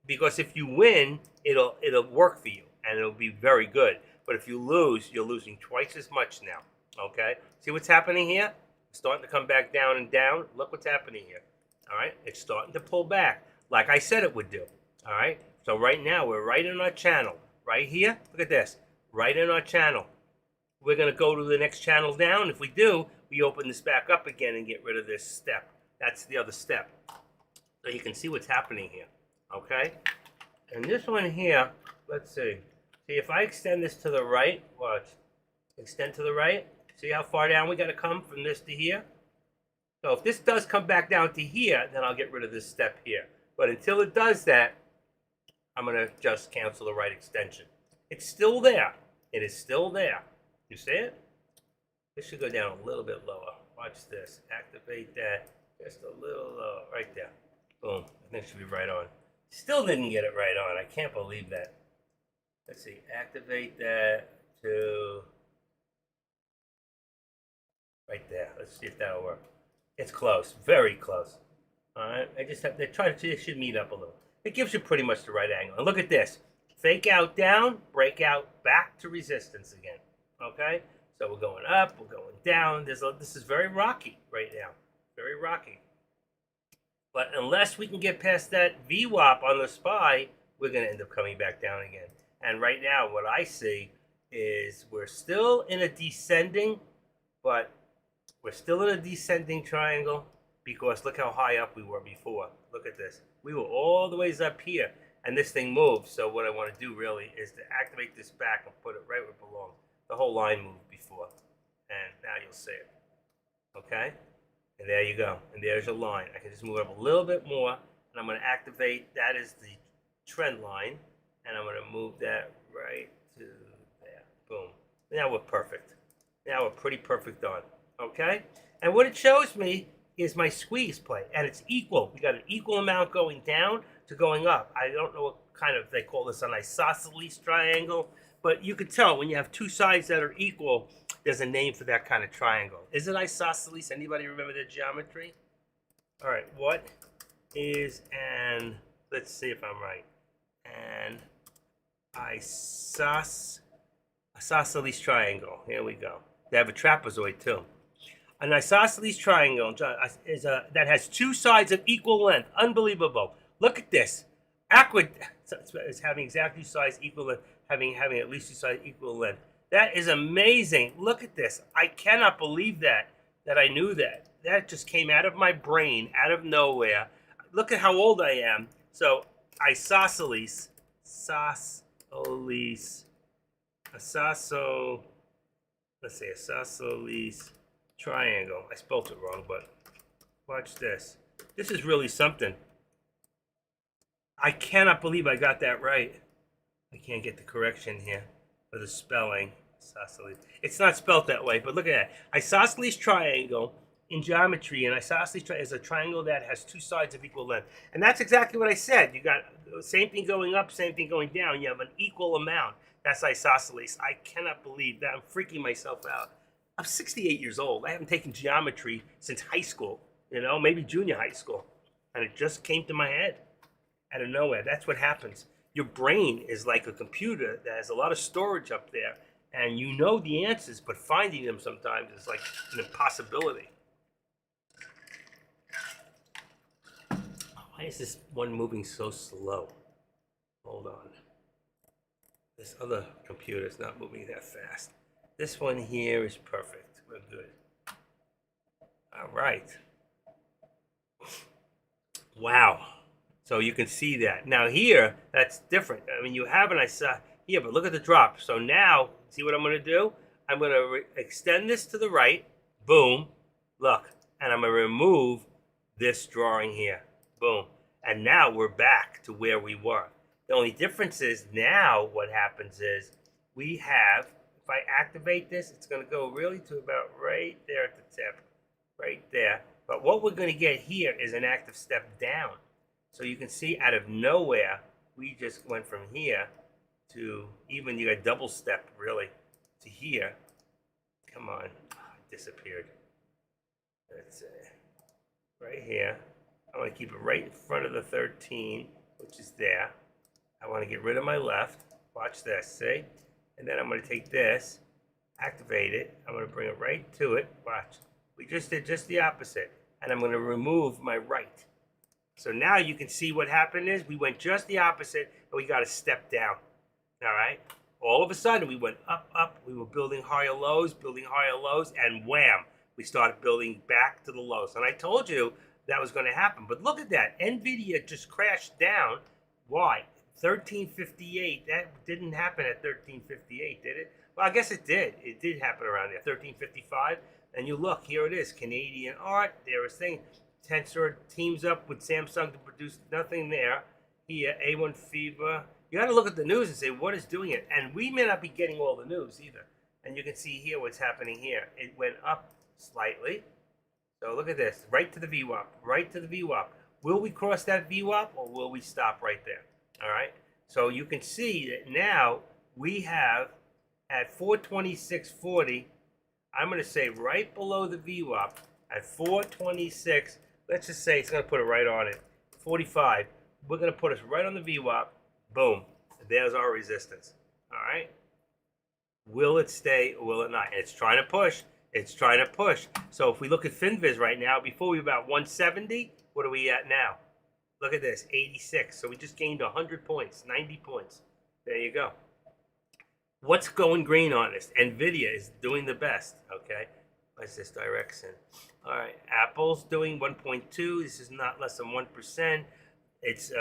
because if you win, it'll work for you and it'll be very good. But if you lose, you're losing twice as much now. Okay, see what's happening here? It's starting to come back down and down. Look what's happening here. All right, it's starting to pull back like I said it would do. All right, so right now we're right in our channel. Right here, look at this, right in our channel. We're going to go to the next channel down. If we do, we open this back up again and get rid of this step. That's the other step. So you can see what's happening here. Okay, and this one here, let's see. See, if I extend this to the right, watch. Extend to the right. See how far down we got to come from this to here? So if this does come back down to here, then I'll get rid of this step here. But until it does that, I'm going to just cancel the right extension. It's still there. It is still there. You see it? This should go down a little bit lower. Watch this. Activate that just a little lower. Right there. Boom. I think it should be right on. Still didn't get it right on. I can't believe that. Let's see. Activate that to right there. Let's see if that'll work. It's close. Very close. All right. I just have to try to, it should meet up a little. It gives you pretty much the right angle. And look at this. Fake out down, break out back to resistance again. Okay? So we're going up, we're going down. This is very rocky right now. Very rocky. But unless we can get past that VWAP on the SPY, we're going to end up coming back down again. And right now, what I see is we're still in a descending, but we're still in a descending triangle, because look how high up we were before. Look at this. We were all the ways up here, and this thing moved. So what I want to do really is to activate this back and put it right where it belongs. The whole line moved before, and now you'll see it. Okay? And there you go. And there's your line. I can just move it up a little bit more, and I'm going to activate, that is the trend line, and I'm going to move that right to there. Boom. Now we're perfect. Now we're pretty perfect on. Okay? And what it shows me is my squeeze play, and it's equal. We got an equal amount going down to going up. I don't know what kind of, they call this an isosceles triangle, but you can tell when you have 2 sides that are equal, there's a name for that kind of triangle. Is it isosceles? Anybody remember the geometry? All right, what is an, let's see if I'm right, an isosceles triangle. Here we go. They have a trapezoid too. An isosceles triangle is that has 2 sides of equal length. Unbelievable. Look at this. Is having exactly size equal length, having at least 2 sides equal length. That is amazing. Look at this. I cannot believe that I knew that. That just came out of my brain, out of nowhere. Look at how old I am. So isosceles, isosceles triangle. I spelled it wrong, but watch this. This is really something. I cannot believe I got that right. I can't get the correction here for the spelling. Isosceles. It's not spelled that way, but look at that. Isosceles triangle in geometry, an isosceles triangle is a triangle that has 2 sides of equal length. And that's exactly what I said. You got the same thing going up, same thing going down. You have an equal amount. That's isosceles. I cannot believe that. I'm freaking myself out. I'm 68 years old. I haven't taken geometry since high school, maybe junior high school. And it just came to my head out of nowhere. That's what happens. Your brain is like a computer that has a lot of storage up there, and you know the answers, but finding them sometimes is like an impossibility. Why is this one moving so slow? Hold on. This other computer is not moving that fast. This one here is perfect. We're good. All All right. Wow. So you can see that. Now here, that's different. I mean, you have it, I saw here, but look at the drop. So now, see what I'm going to do? I'm going to extend this to the right. Boom. Look. And I'm going to remove this drawing here. Boom. And now we're back to where we were. The only difference is now what happens is we have, if I activate this, it's going to go really to about right there at the tip. Right there. But what we're going to get here is an active step down. So you can see out of nowhere, we just went from here to even you got double step really to here. Come on, oh, it disappeared. That's right here. I want to keep it right in front of the 13, which is there. I want to get rid of my left. Watch this, see? And then I'm going to take this, activate it. I'm going to bring it right to it. Watch. We just did just the opposite. And I'm going to remove my right. So now you can see what happened is we went just the opposite and we got a step down. All right? All of a sudden we went up, up. We were building higher lows, and wham, we started building back to the lows. And I told you that was going to happen. But look at that. NVIDIA just crashed down. Why? 1358. That didn't happen at 1358, did it? Well, I guess it did. It did happen around there. 1355. And you look, here it is, Canadian art. There is thing. Tensor teams up with Samsung to produce nothing there. Here, A1 Fever. You got to look at the news and say, what is doing it? And we may not be getting all the news either. And you can see here what's happening here. It went up slightly. So look at this, right to the VWAP, right to the VWAP. Will we cross that VWAP or will we stop right there? All right. So you can see that now we have at 426.40. I'm going to say right below the VWAP at 426. Let's just say it's going to put it right on it. 45. We're going to put us right on the VWAP. Boom. There's our resistance. All right. Will it stay or will it not? It's trying to push. It's trying to push. So if we look at FinViz right now, before we were about 170, what are we at now? Look at this, 86. So we just gained 100 points, 90 points. There you go. What's going green on this? NVIDIA is doing the best, okay? What's this direction? All right, Apple's doing 1.2. This is not less than 1%. It's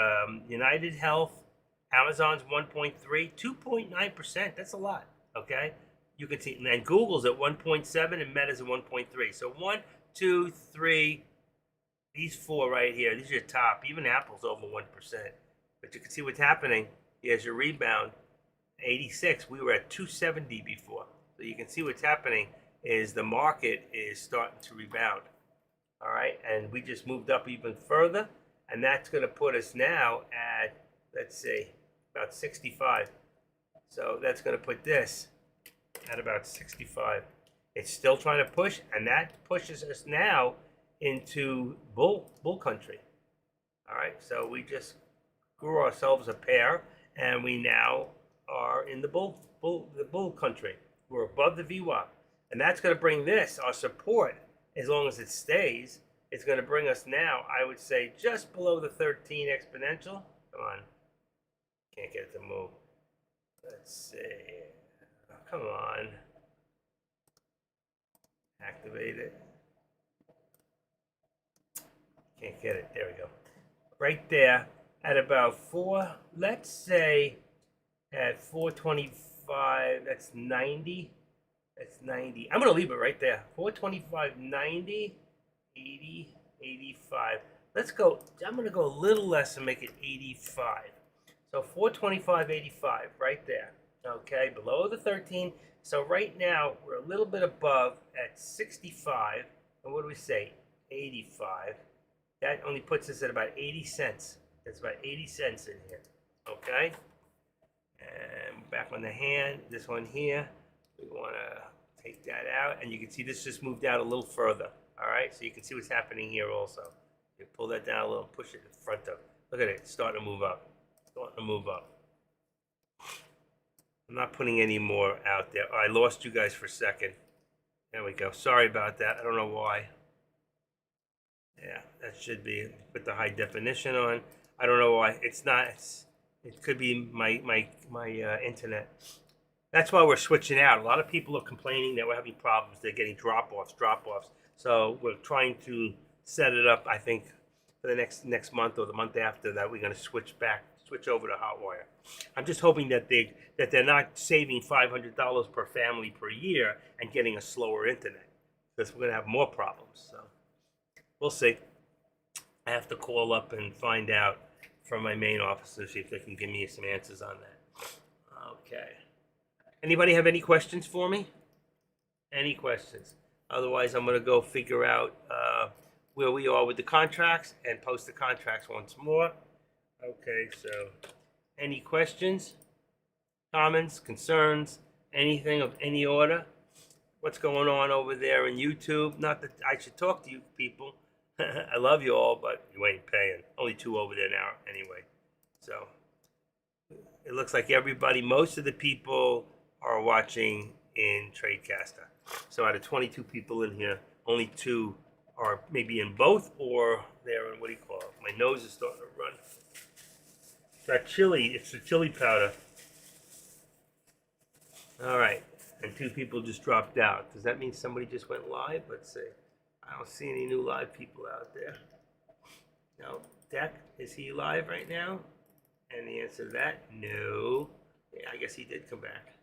United Health. Amazon's 1.3. 2.9%. That's a lot, okay? You can see, and Google's at 1.7 and Meta's at 1.3. So 1, 2, 3, these four right here, these are your top. Even Apple's over 1%. But you can see what's happening. Here's your rebound. 86, we were at 270 before. So you can see what's happening is the market is starting to rebound. All right, and we just moved up even further, and that's going to put us now at, let's see, about 65. So that's going to put this at about 65. It's still trying to push, and that pushes us now into bull country. All right, so we just grew ourselves a pair, and we now are in the bull country. We're above the VWAP, and that's going to bring this, our support, as long as it stays, it's going to bring us now, I would say, just below the 13 exponential. Come on. Can't get it to move. Let's see. Oh, come on. Activate it. Can't get it. There we go. Right there at about 4, let's say at 425, that's 90. That's 90. I'm going to leave it right there. 425, 90, 80, 85. Let's go. I'm going to go a little less and make it 85. So 425, 85, right there. Okay, below the 13. So right now, we're a little bit above at 65. And what do we say? 85. That only puts us at about 80 cents. That's about 80 cents in here. Okay? And back on the hand, this one here, we want to take that out. And you can see this just moved out a little further. All right? So you can see what's happening here also. You pull that down a little, push it in front of. Look at it. It's starting to move up. Starting to move up. I'm not putting any more out there. Oh, I lost you guys for a second. There we go. Sorry about that. I don't know why. Yeah, that should be. Put the high definition on. I don't know why. It's not. It could be my internet. That's why we're switching out. A lot of people are complaining that we're having problems. They're getting drop-offs. So we're trying to set it up, I think, for the next month or the month after that. We're going to switch over to hot wire. I'm just hoping that they're not saving $500 per family per year and getting a slower internet, because we're going to have more problems. So we'll see. I have to call up and find out from my main office to see if they can give me some answers on that. Okay. Anybody have any questions for me? Any questions? Otherwise, I'm going to go figure out where we are with the contracts and post the contracts once more. Okay, so any questions, comments, concerns, anything of any order? What's going on over there in YouTube? Not that I should talk to you people. I love you all, but you ain't paying. Only 2 over there now anyway. So it looks like everybody, most of the people are watching in Tradecaster. So out of 22 people in here, only 2 are maybe in both, or they're in, what do you call it? My nose is starting to run. That chili, it's the chili powder. All right, and 2 people just dropped out. Does that mean somebody just went live? Let's see. I don't see any new live people out there. No. Deck, is he live right now? And the answer to that, no. Yeah, I guess he did come back.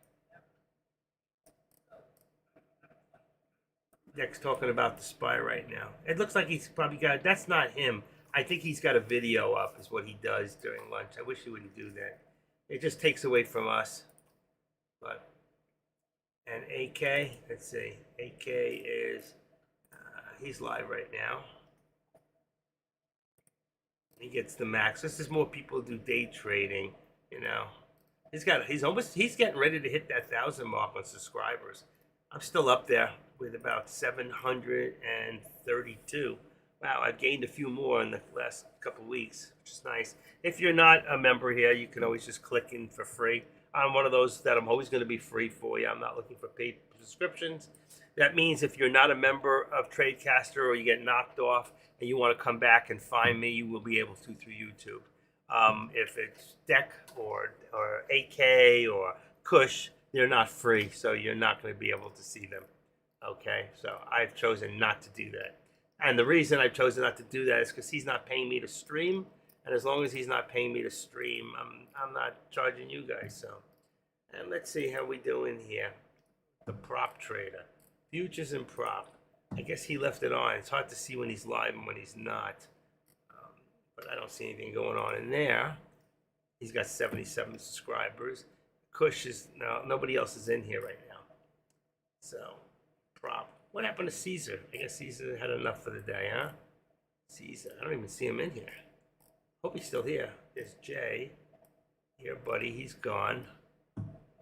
Deck's talking about the spy right now. It looks like he's probably got, that's not him. I think he's got a video up is what he does during lunch. I wish he wouldn't do that. It just takes away from us. But, and AK, let's see. AK is, he's live right now. He gets the max. This is more people who do day trading, you know. He's getting ready to hit that 1,000 mark on subscribers. I'm still up there with about 732. Wow, I've gained a few more in the last couple of weeks, which is nice. If you're not a member here, you can always just click in for free. I'm one of those that I'm always going to be free for you. I'm not looking for paid subscriptions. That means if you're not a member of Tradecaster or you get knocked off and you want to come back and find me, you will be able to through YouTube. If it's Deck or AK or Kush, they're not free, so you're not going to be able to see them. Okay, so I've chosen not to do that. And the reason I've chosen not to do that is because he's not paying me to stream. And as long as he's not paying me to stream, I'm not charging you guys. So, and let's see how we doing here. The prop trader. Futures and prop. I guess he left it on. It's hard to see when he's live and when he's not. But I don't see anything going on in there. He's got 77 subscribers. Kush is, no, nobody else is in here right now. So, prop. What happened to Caesar? I guess Caesar had enough for the day, huh? Caesar. I don't even see him in here. Hope he's still here. There's Jay. Here, buddy. He's gone.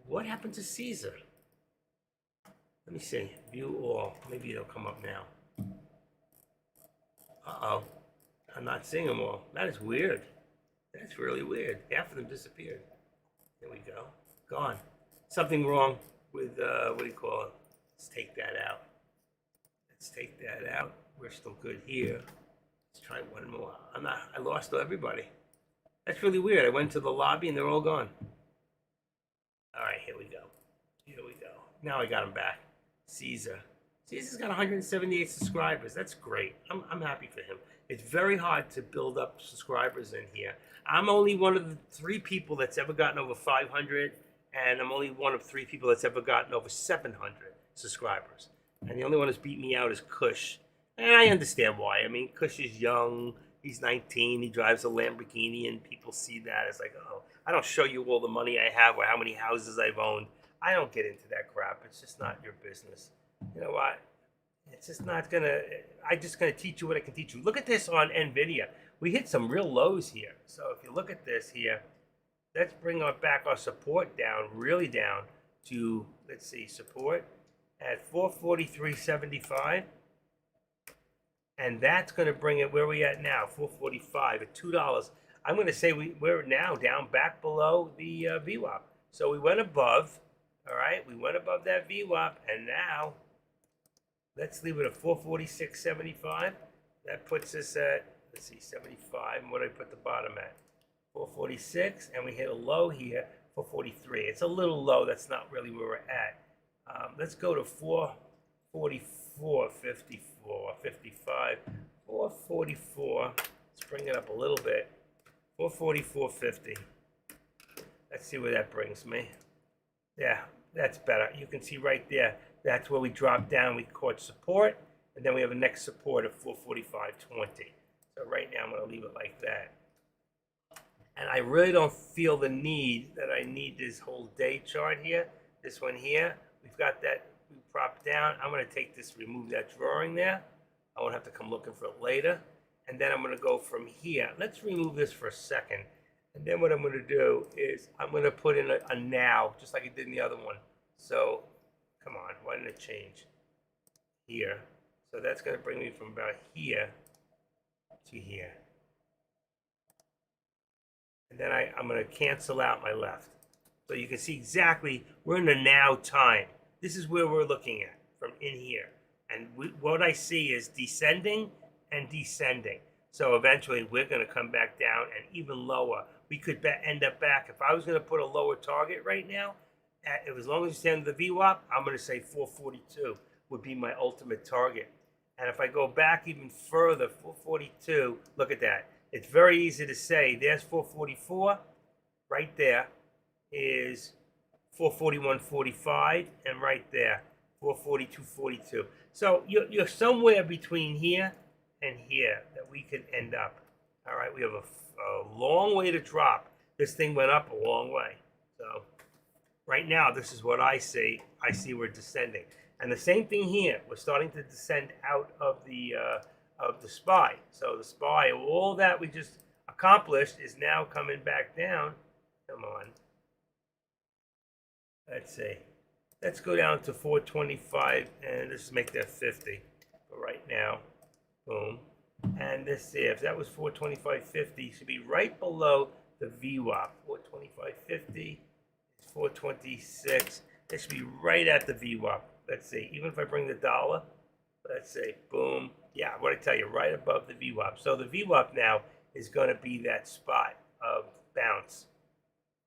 What happened to Caesar? Let me see. View all. Maybe it'll come up now. Uh-oh. I'm not seeing them all. That is weird. That's really weird. Half of them disappeared. There we go. Gone. Something wrong with, what do you call it? Let's take that out. Let's take that out. We're still good here. Let's try one more. I lost everybody. That's really weird. I went to the lobby and they're all gone. All right, here we go. Here we go. Now I got them back. Caesar. Caesar's got 178 subscribers. That's great. I'm happy for him. It's very hard to build up subscribers in here. I'm only one of the 3 people that's ever gotten over 500, and I'm only one of 3 people that's ever gotten over 700 subscribers. And the only one that's beat me out is Kush. And I understand why. I mean, Kush is young. He's 19. He drives a Lamborghini, and people see that as like, oh, I don't show you all the money I have or how many houses I've owned. I don't get into that crap. It's just not your business. You know what? It's just not gonna. I'm just gonna teach you what I can teach you. Look at this on Nvidia. We hit some real lows here. So if you look at this here, let's bring back our support down, really down to, let's see, support at 443.75, and that's gonna bring it where we at now, 445 at $2. I'm gonna say we're now down back below the VWAP. So we went above. All right, we went above that VWAP, and now let's leave it at 446.75. That puts us at, let's see, 75. And what did I put the bottom at? 446, and we hit a low here, 443. It's a little low. That's not really where we're at. Let's go to 444.54. 444.55, 444. Let's bring it up a little bit. 444.50. Let's see where that brings me. Yeah, that's better. You can see right there, that's where we dropped down. We caught support, and then we have a next support of 445.20. So right now I'm going to leave it like that. And I really don't feel the need that I need this whole day chart here. This one here, we've got that we propped down. I'm going to take this, remove that drawing there. I won't have to come looking for it later. And then I'm going to go from here. Let's remove this for a second. And then what I'm going to do is I'm going to put in a now, just like I did in the other one. So, come on, why didn't it change? Here. So that's going to bring me from about here to here. And then I'm going to cancel out my left. So you can see exactly, we're in the now time. This is where we're looking at, from in here. And what I see is descending and descending. So eventually we're going to come back down and even lower. We could end up back. If I was going to put a lower target right now, as long as you stand the VWAP, I'm going to say 442 would be my ultimate target. And if I go back even further, 442, look at that. It's very easy to say, there's 444, right there is 441.45, and right there, 442.42. So you're somewhere between here and here that we could end up. All right, we have a long way to drop. This thing went up a long way. So right now, this is what I see. I see we're descending. And the same thing here. We're starting to descend out of the SPY. So the SPY, all that we just accomplished is now coming back down. Come on. Let's see. Let's go down to 425 and let's make that 50 for right now. Boom. And this, if that was 425.50, should be right below the VWAP. 425.50 is 426. It should be right at the VWAP. Let's see. Even if I bring the dollar, let's say, boom. Yeah, what I tell you, right above the VWAP. So the VWAP now is going to be that spot of bounce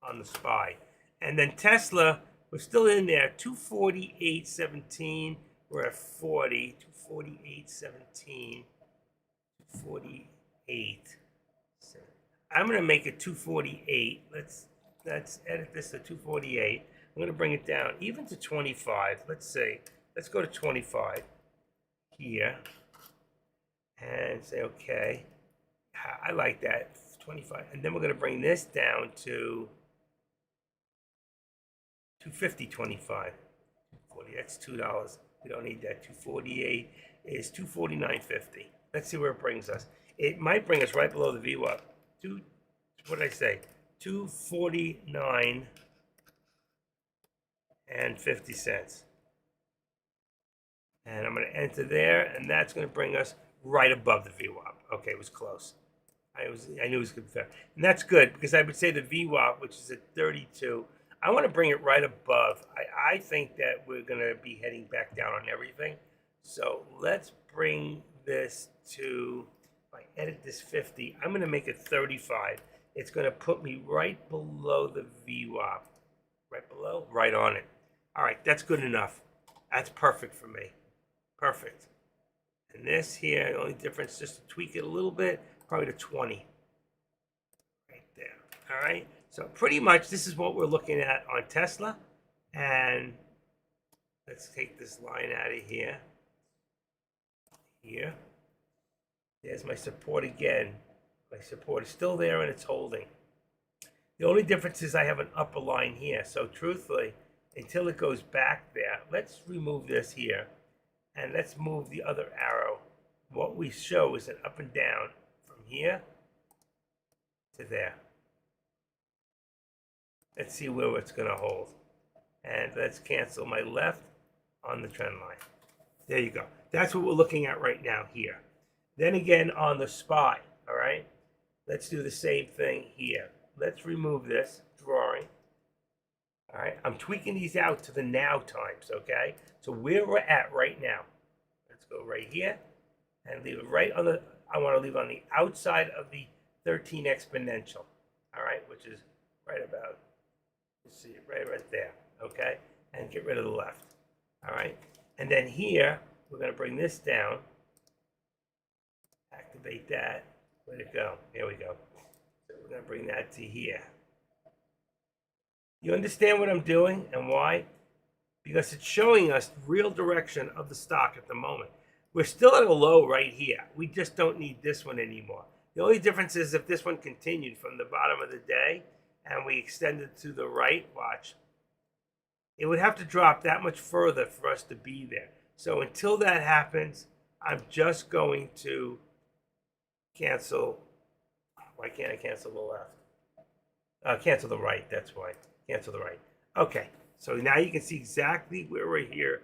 on the SPY. And then Tesla, we're still in there. 248.17. We're at 40. 248.17. 248. I'm going to make it 248. Let's edit this to 248. I'm going to bring it down even to 25. Let's say, let's go to 25 here and say, okay, I like that, 25. And then we're going to bring this down to 250.25. 40, that's $2. We don't need that. 248 is 249.50. Let's see where it brings us. It might bring us right below the VWAP. What did I say? 249 and 50 cents. And I'm going to enter there, and that's going to bring us right above the VWAP. Okay, it was close. I knew it was good. And that's good, because I would say the VWAP, which is at 32, I want to bring it right above. I think that we're going to be heading back down on everything. So let's bring this to, if I edit this 50, I'm going to make it 35. It's going to put me right below the VWAP. Right below? Right on it. All right, that's good enough. That's perfect for me. Perfect. And this here, the only difference, just to tweak it a little bit, probably to 20. Right there. All right. So pretty much this is what we're looking at on Tesla. And let's take this line out of here. Here. There's my support again. My support is still there and it's holding. The only difference is I have an upper line here. So truthfully, until it goes back there, let's remove this here. And let's move the other arrow. What we show is an up and down from here to there. Let's see where it's going to hold. And let's cancel my left on the trend line. There you go. That's what we're looking at right now here. Then again on the SPY, all right? Let's do the same thing here. Let's remove this drawing. All right, I'm tweaking these out to the now times, okay? So where we're at right now. Let's go right here and leave it right on the, I want to leave on the outside of the 13 exponential, all right? Which is right about, let's see it, right there, okay? And get rid of the left, all right? And then here, we're going to bring this down Activate that. Where'd it go? Here we go. So we're going to bring that to here. You understand what I'm doing and why? Because it's showing us real direction of the stock at the moment. We're still at a low right here. We just don't need this one anymore. The only difference is if this one continued from the bottom of the day and we extended to the right, watch, it would have to drop that much further for us to be there. So until that happens, I'm just going to cancel. Why can't I cancel the left? Cancel the right, that's why. Cancel the right. Okay, so now you can see exactly where we're here.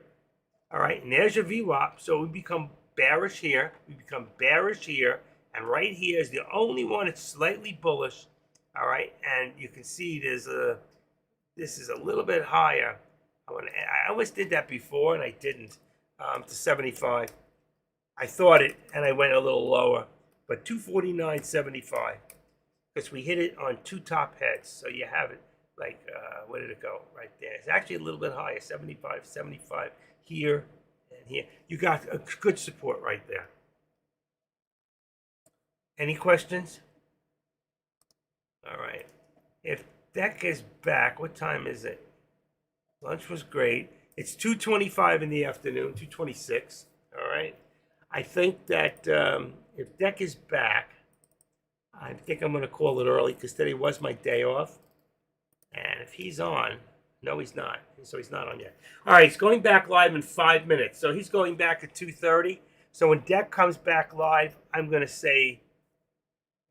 All right, and there's your VWAP. So we become bearish here. We become bearish here. And right here is the only one that's slightly bullish. All right, and you can see this is a little bit higher. I always did that before, and I didn't, to 75. I thought it, and I went a little lower. But 249.75, because we hit it on two top heads. So you have it like, where did it go? Right there. It's actually a little bit higher, 75, 75 here and here. You got a good support right there. Any questions? All right. If DEC is back, what time is it? Lunch was great. It's 2:25 in the afternoon, 2:26. All right. I think that if DEC is back, I think I'm going to call it early because today was my day off. And if he's on, no, he's not. So he's not on yet. All right, he's going back live in 5 minutes. So he's going back at 2:30. So when DEC comes back live, I'm going to say,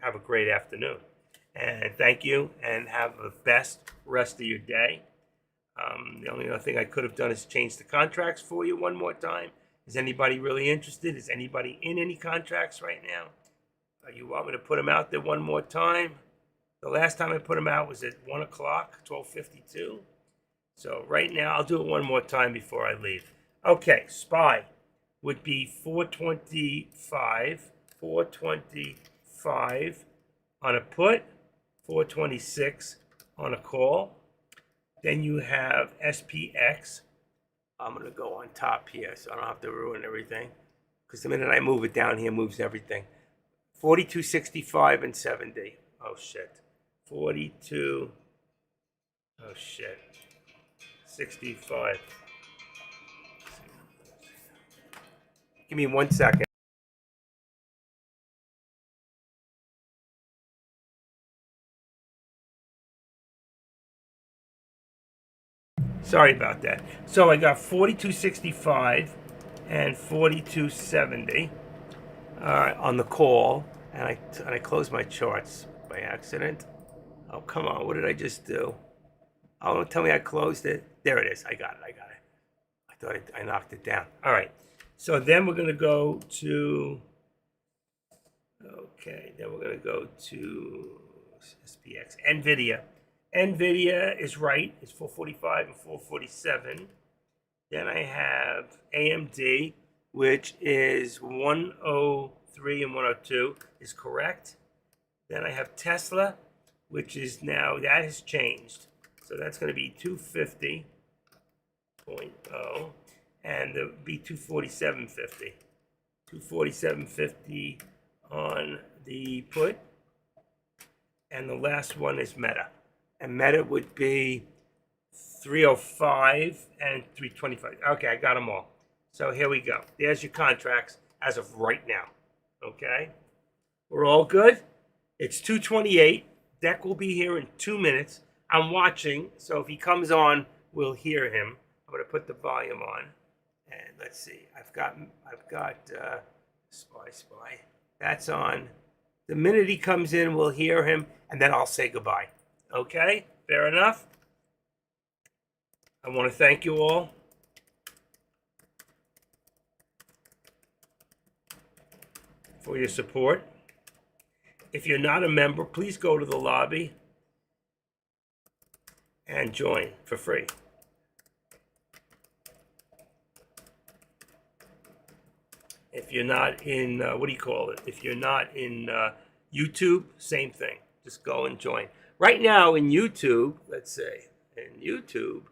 have a great afternoon. And thank you, and have the best rest of your day. The only other thing I could have done is change the contracts for you one more time. Is anybody really interested? Is anybody in any contracts right now? You want me to put them out there one more time? The last time I put them out was at 1 o'clock, 12:52. So right now, I'll do it one more time before I leave. Okay, SPY would be 425, 425 on a put, 426 on a call. Then you have SPX. I'm going to go on top here so I don't have to ruin everything. Because the minute I move it down here, moves everything. 42.65 and 70. Oh, shit. 42. Oh, shit. 65. Give me 1 second. Sorry about that. So I got 42.65 and 42.70 on the call, and I closed my charts by accident. Oh, come on. What did I just do? Oh, don't tell me I closed it. There it is. I got it. I thought I knocked it down. All right. So then we're going to go to, okay, then we're going to go to SPX, NVIDIA. NVIDIA is right. It's 445 and 447. Then I have AMD, which is 103 and 102 is correct. Then I have Tesla, which is now, that has changed. So that's going to be 250.0 and it would be 247.50. 247.50 on the put. And the last one is Meta. And Meta would be 305 and 325. Okay, I got them all. So here we go. There's your contracts as of right now. Okay? We're all good? It's 2:28. DEC will be here in 2 minutes. I'm watching, so if he comes on, we'll hear him. I'm going to put the volume on. And let's see. I've got SPY. That's on. The minute he comes in, we'll hear him, and then I'll say goodbye. Okay? Fair enough? I want to thank you all. For your support. If you're not a member, please go to the lobby and join for free. If you're not in, if you're not in YouTube, same thing. Just go and join. Right now in YouTube, let's say, in YouTube,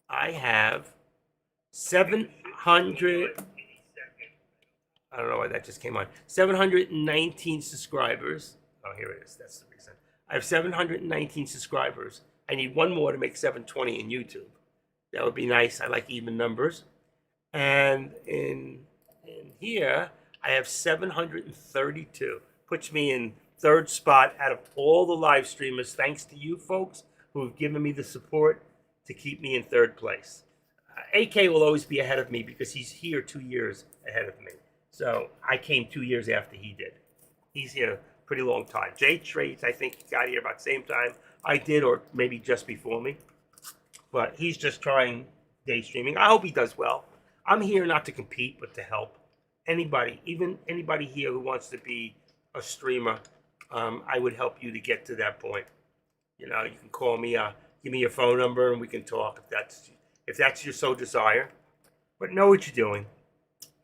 I have 700. I don't know why that just came on. 719 subscribers. Oh, here it is. That's the reason. I have 719 subscribers. I need one more to make 720 in YouTube. That would be nice. I like even numbers. And in here, I have 732. Puts me in third spot out of all the live streamers, thanks to you folks who have given me the support to keep me in third place. AK will always be ahead of me because he's here 2 years ahead of me. So I came 2 years after he did. He's here a pretty long time. Jay Trades, I think, got here about the same time I did, or maybe just before me. But he's just trying day streaming. I hope he does well. I'm here not to compete, but to help anybody, even anybody here who wants to be a streamer. I would help you to get to that point. You know, you can call me, give me your phone number, and we can talk if that's your so desire. But know what you're doing.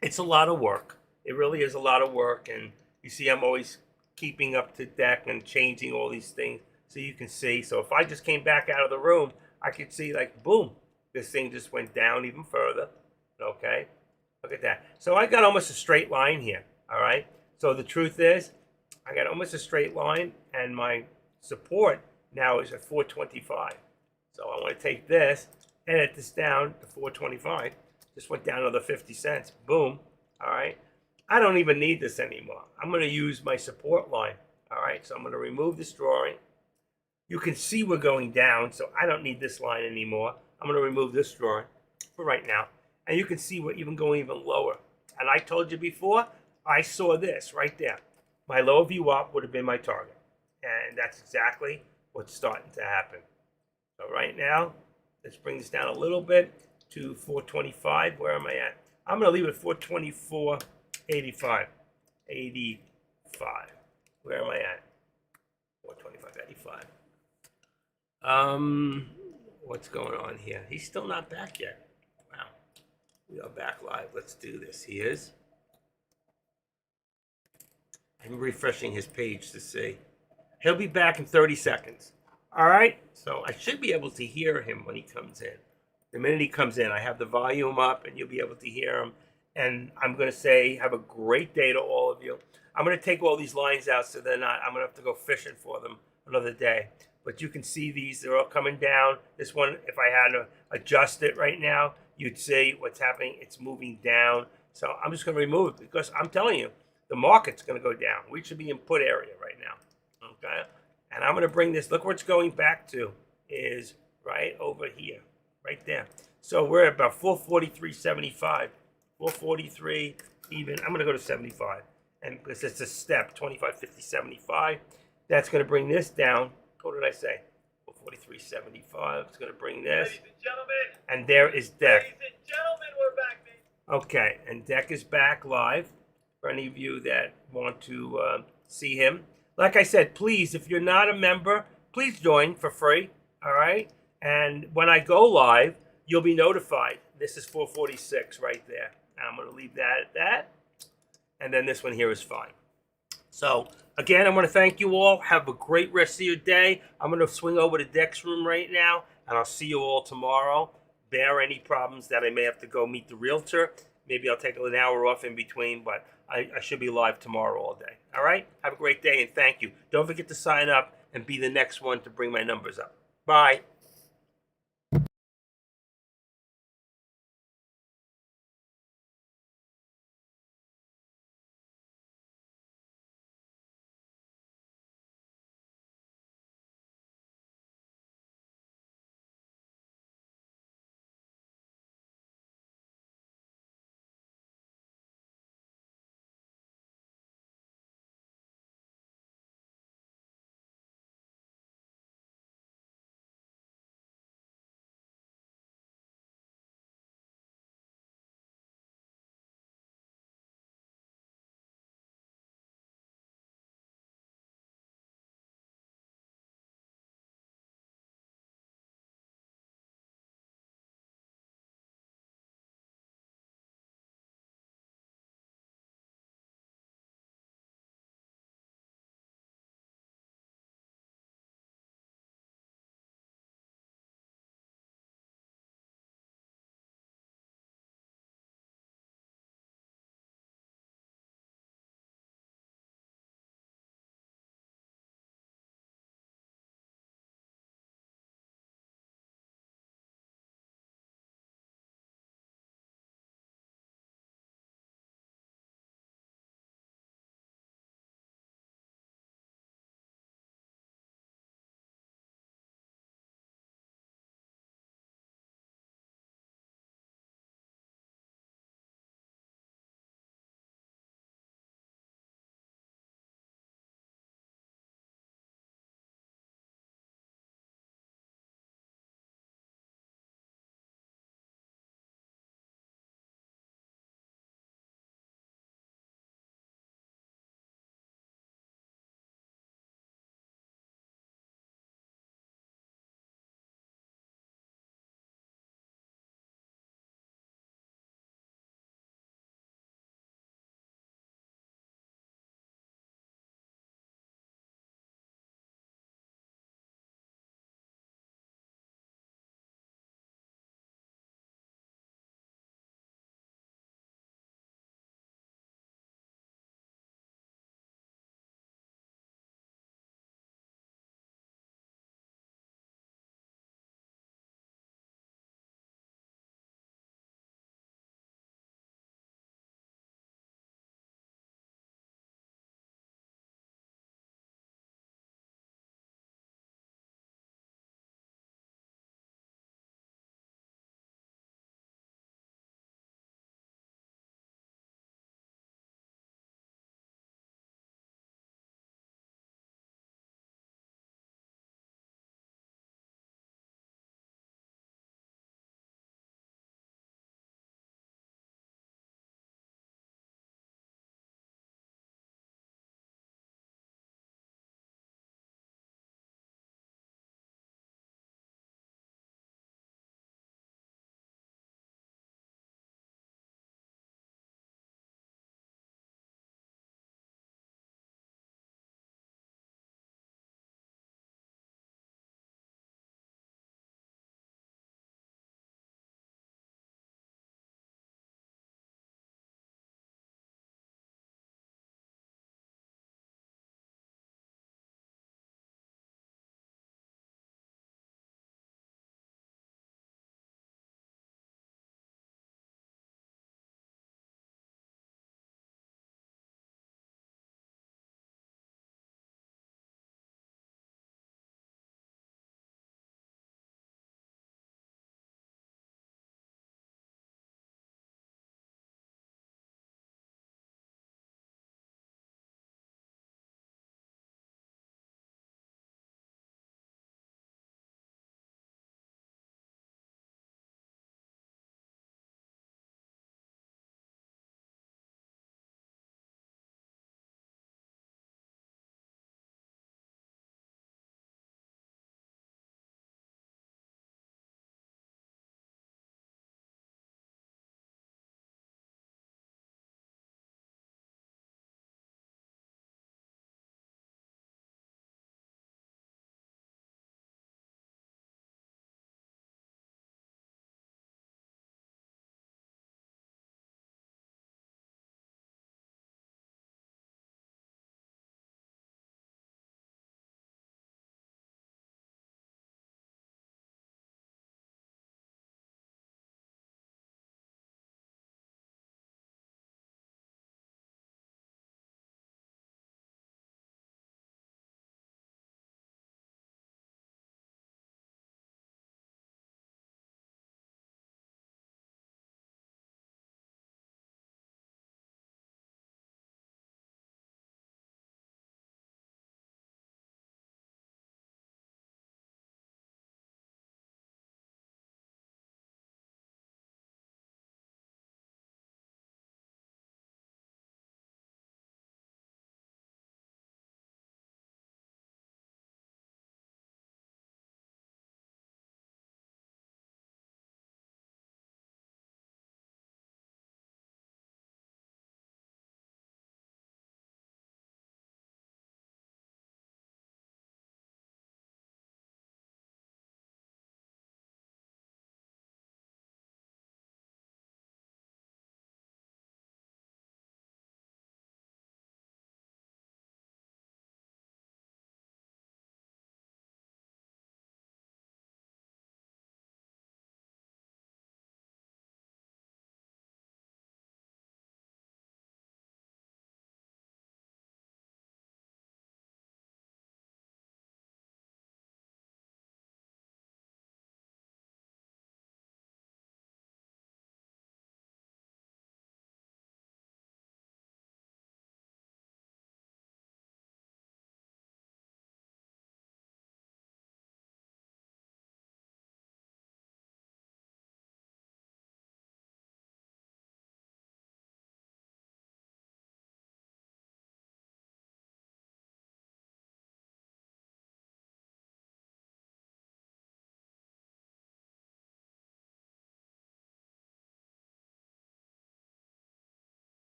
It's a lot of work. It really is a lot of work, and you see, I'm always keeping up to deck and changing all these things so you can see. So if I just came back out of the room, I could see like, boom, this thing just went down even further. Okay, look at that. So I got almost a straight line here. All right. So the truth is, I got almost a straight line, and my support now is at 425. So I want to take this, edit this down to 425. Just went down another 50 cents. Boom. All right. I don't even need this anymore. I'm going to use my support line. All right. So I'm going to remove this drawing. You can see we're going down, so I don't need this line anymore. I'm going to remove this drawing for right now. And you can see we're even going even lower. And I told you before, I saw this right there. My low view up would have been my target. And that's exactly what's starting to happen. So right now, let's bring this down a little bit to 425. Where am I at? I'm going to leave it at 424.85. 85. Where am I at? 425.85. What's going on here? He's still not back yet. Wow. We are back live. Let's do this. He is. I'm refreshing his page to see. He'll be back in 30 seconds. All right? So I should be able to hear him when he comes in. The minute he comes in, I have the volume up and you'll be able to hear him. And I'm going to say, have a great day to all of you. I'm going to take all these lines out so they're not, I'm going to have to go fishing for them another day. But you can see these, they're all coming down. This one, if I had to adjust it right now, you'd see what's happening. It's moving down. So I'm just going to remove it because I'm telling you, the market's going to go down. We should be in put area right now. Okay? And I'm going to bring this, look where it's going back to, is right over here, right there. So we're at about 443.75, 443 even. I'm going to go to 75. And because it's a step, 25.50.75. That's going to bring this down. What did I say? 443.75. It's going to bring this. Ladies and gentlemen. And there is Deck. Ladies and gentlemen, we're back, baby. Okay, and Deck is back live for any of you that want to see him. Like I said, please, if you're not a member, please join for free, all right? And when I go live, you'll be notified. This is 446 right there. And I'm going to leave that at that. And then this one here is fine. So, again, I want to thank you all. Have a great rest of your day. I'm going to swing over to Deck's room right now, and I'll see you all tomorrow. Bear any problems that I may have to go meet the realtor. Maybe I'll take an hour off in between, but I should be live tomorrow all day. All right? Have a great day, and thank you. Don't forget to sign up and be the next one to bring my numbers up. Bye.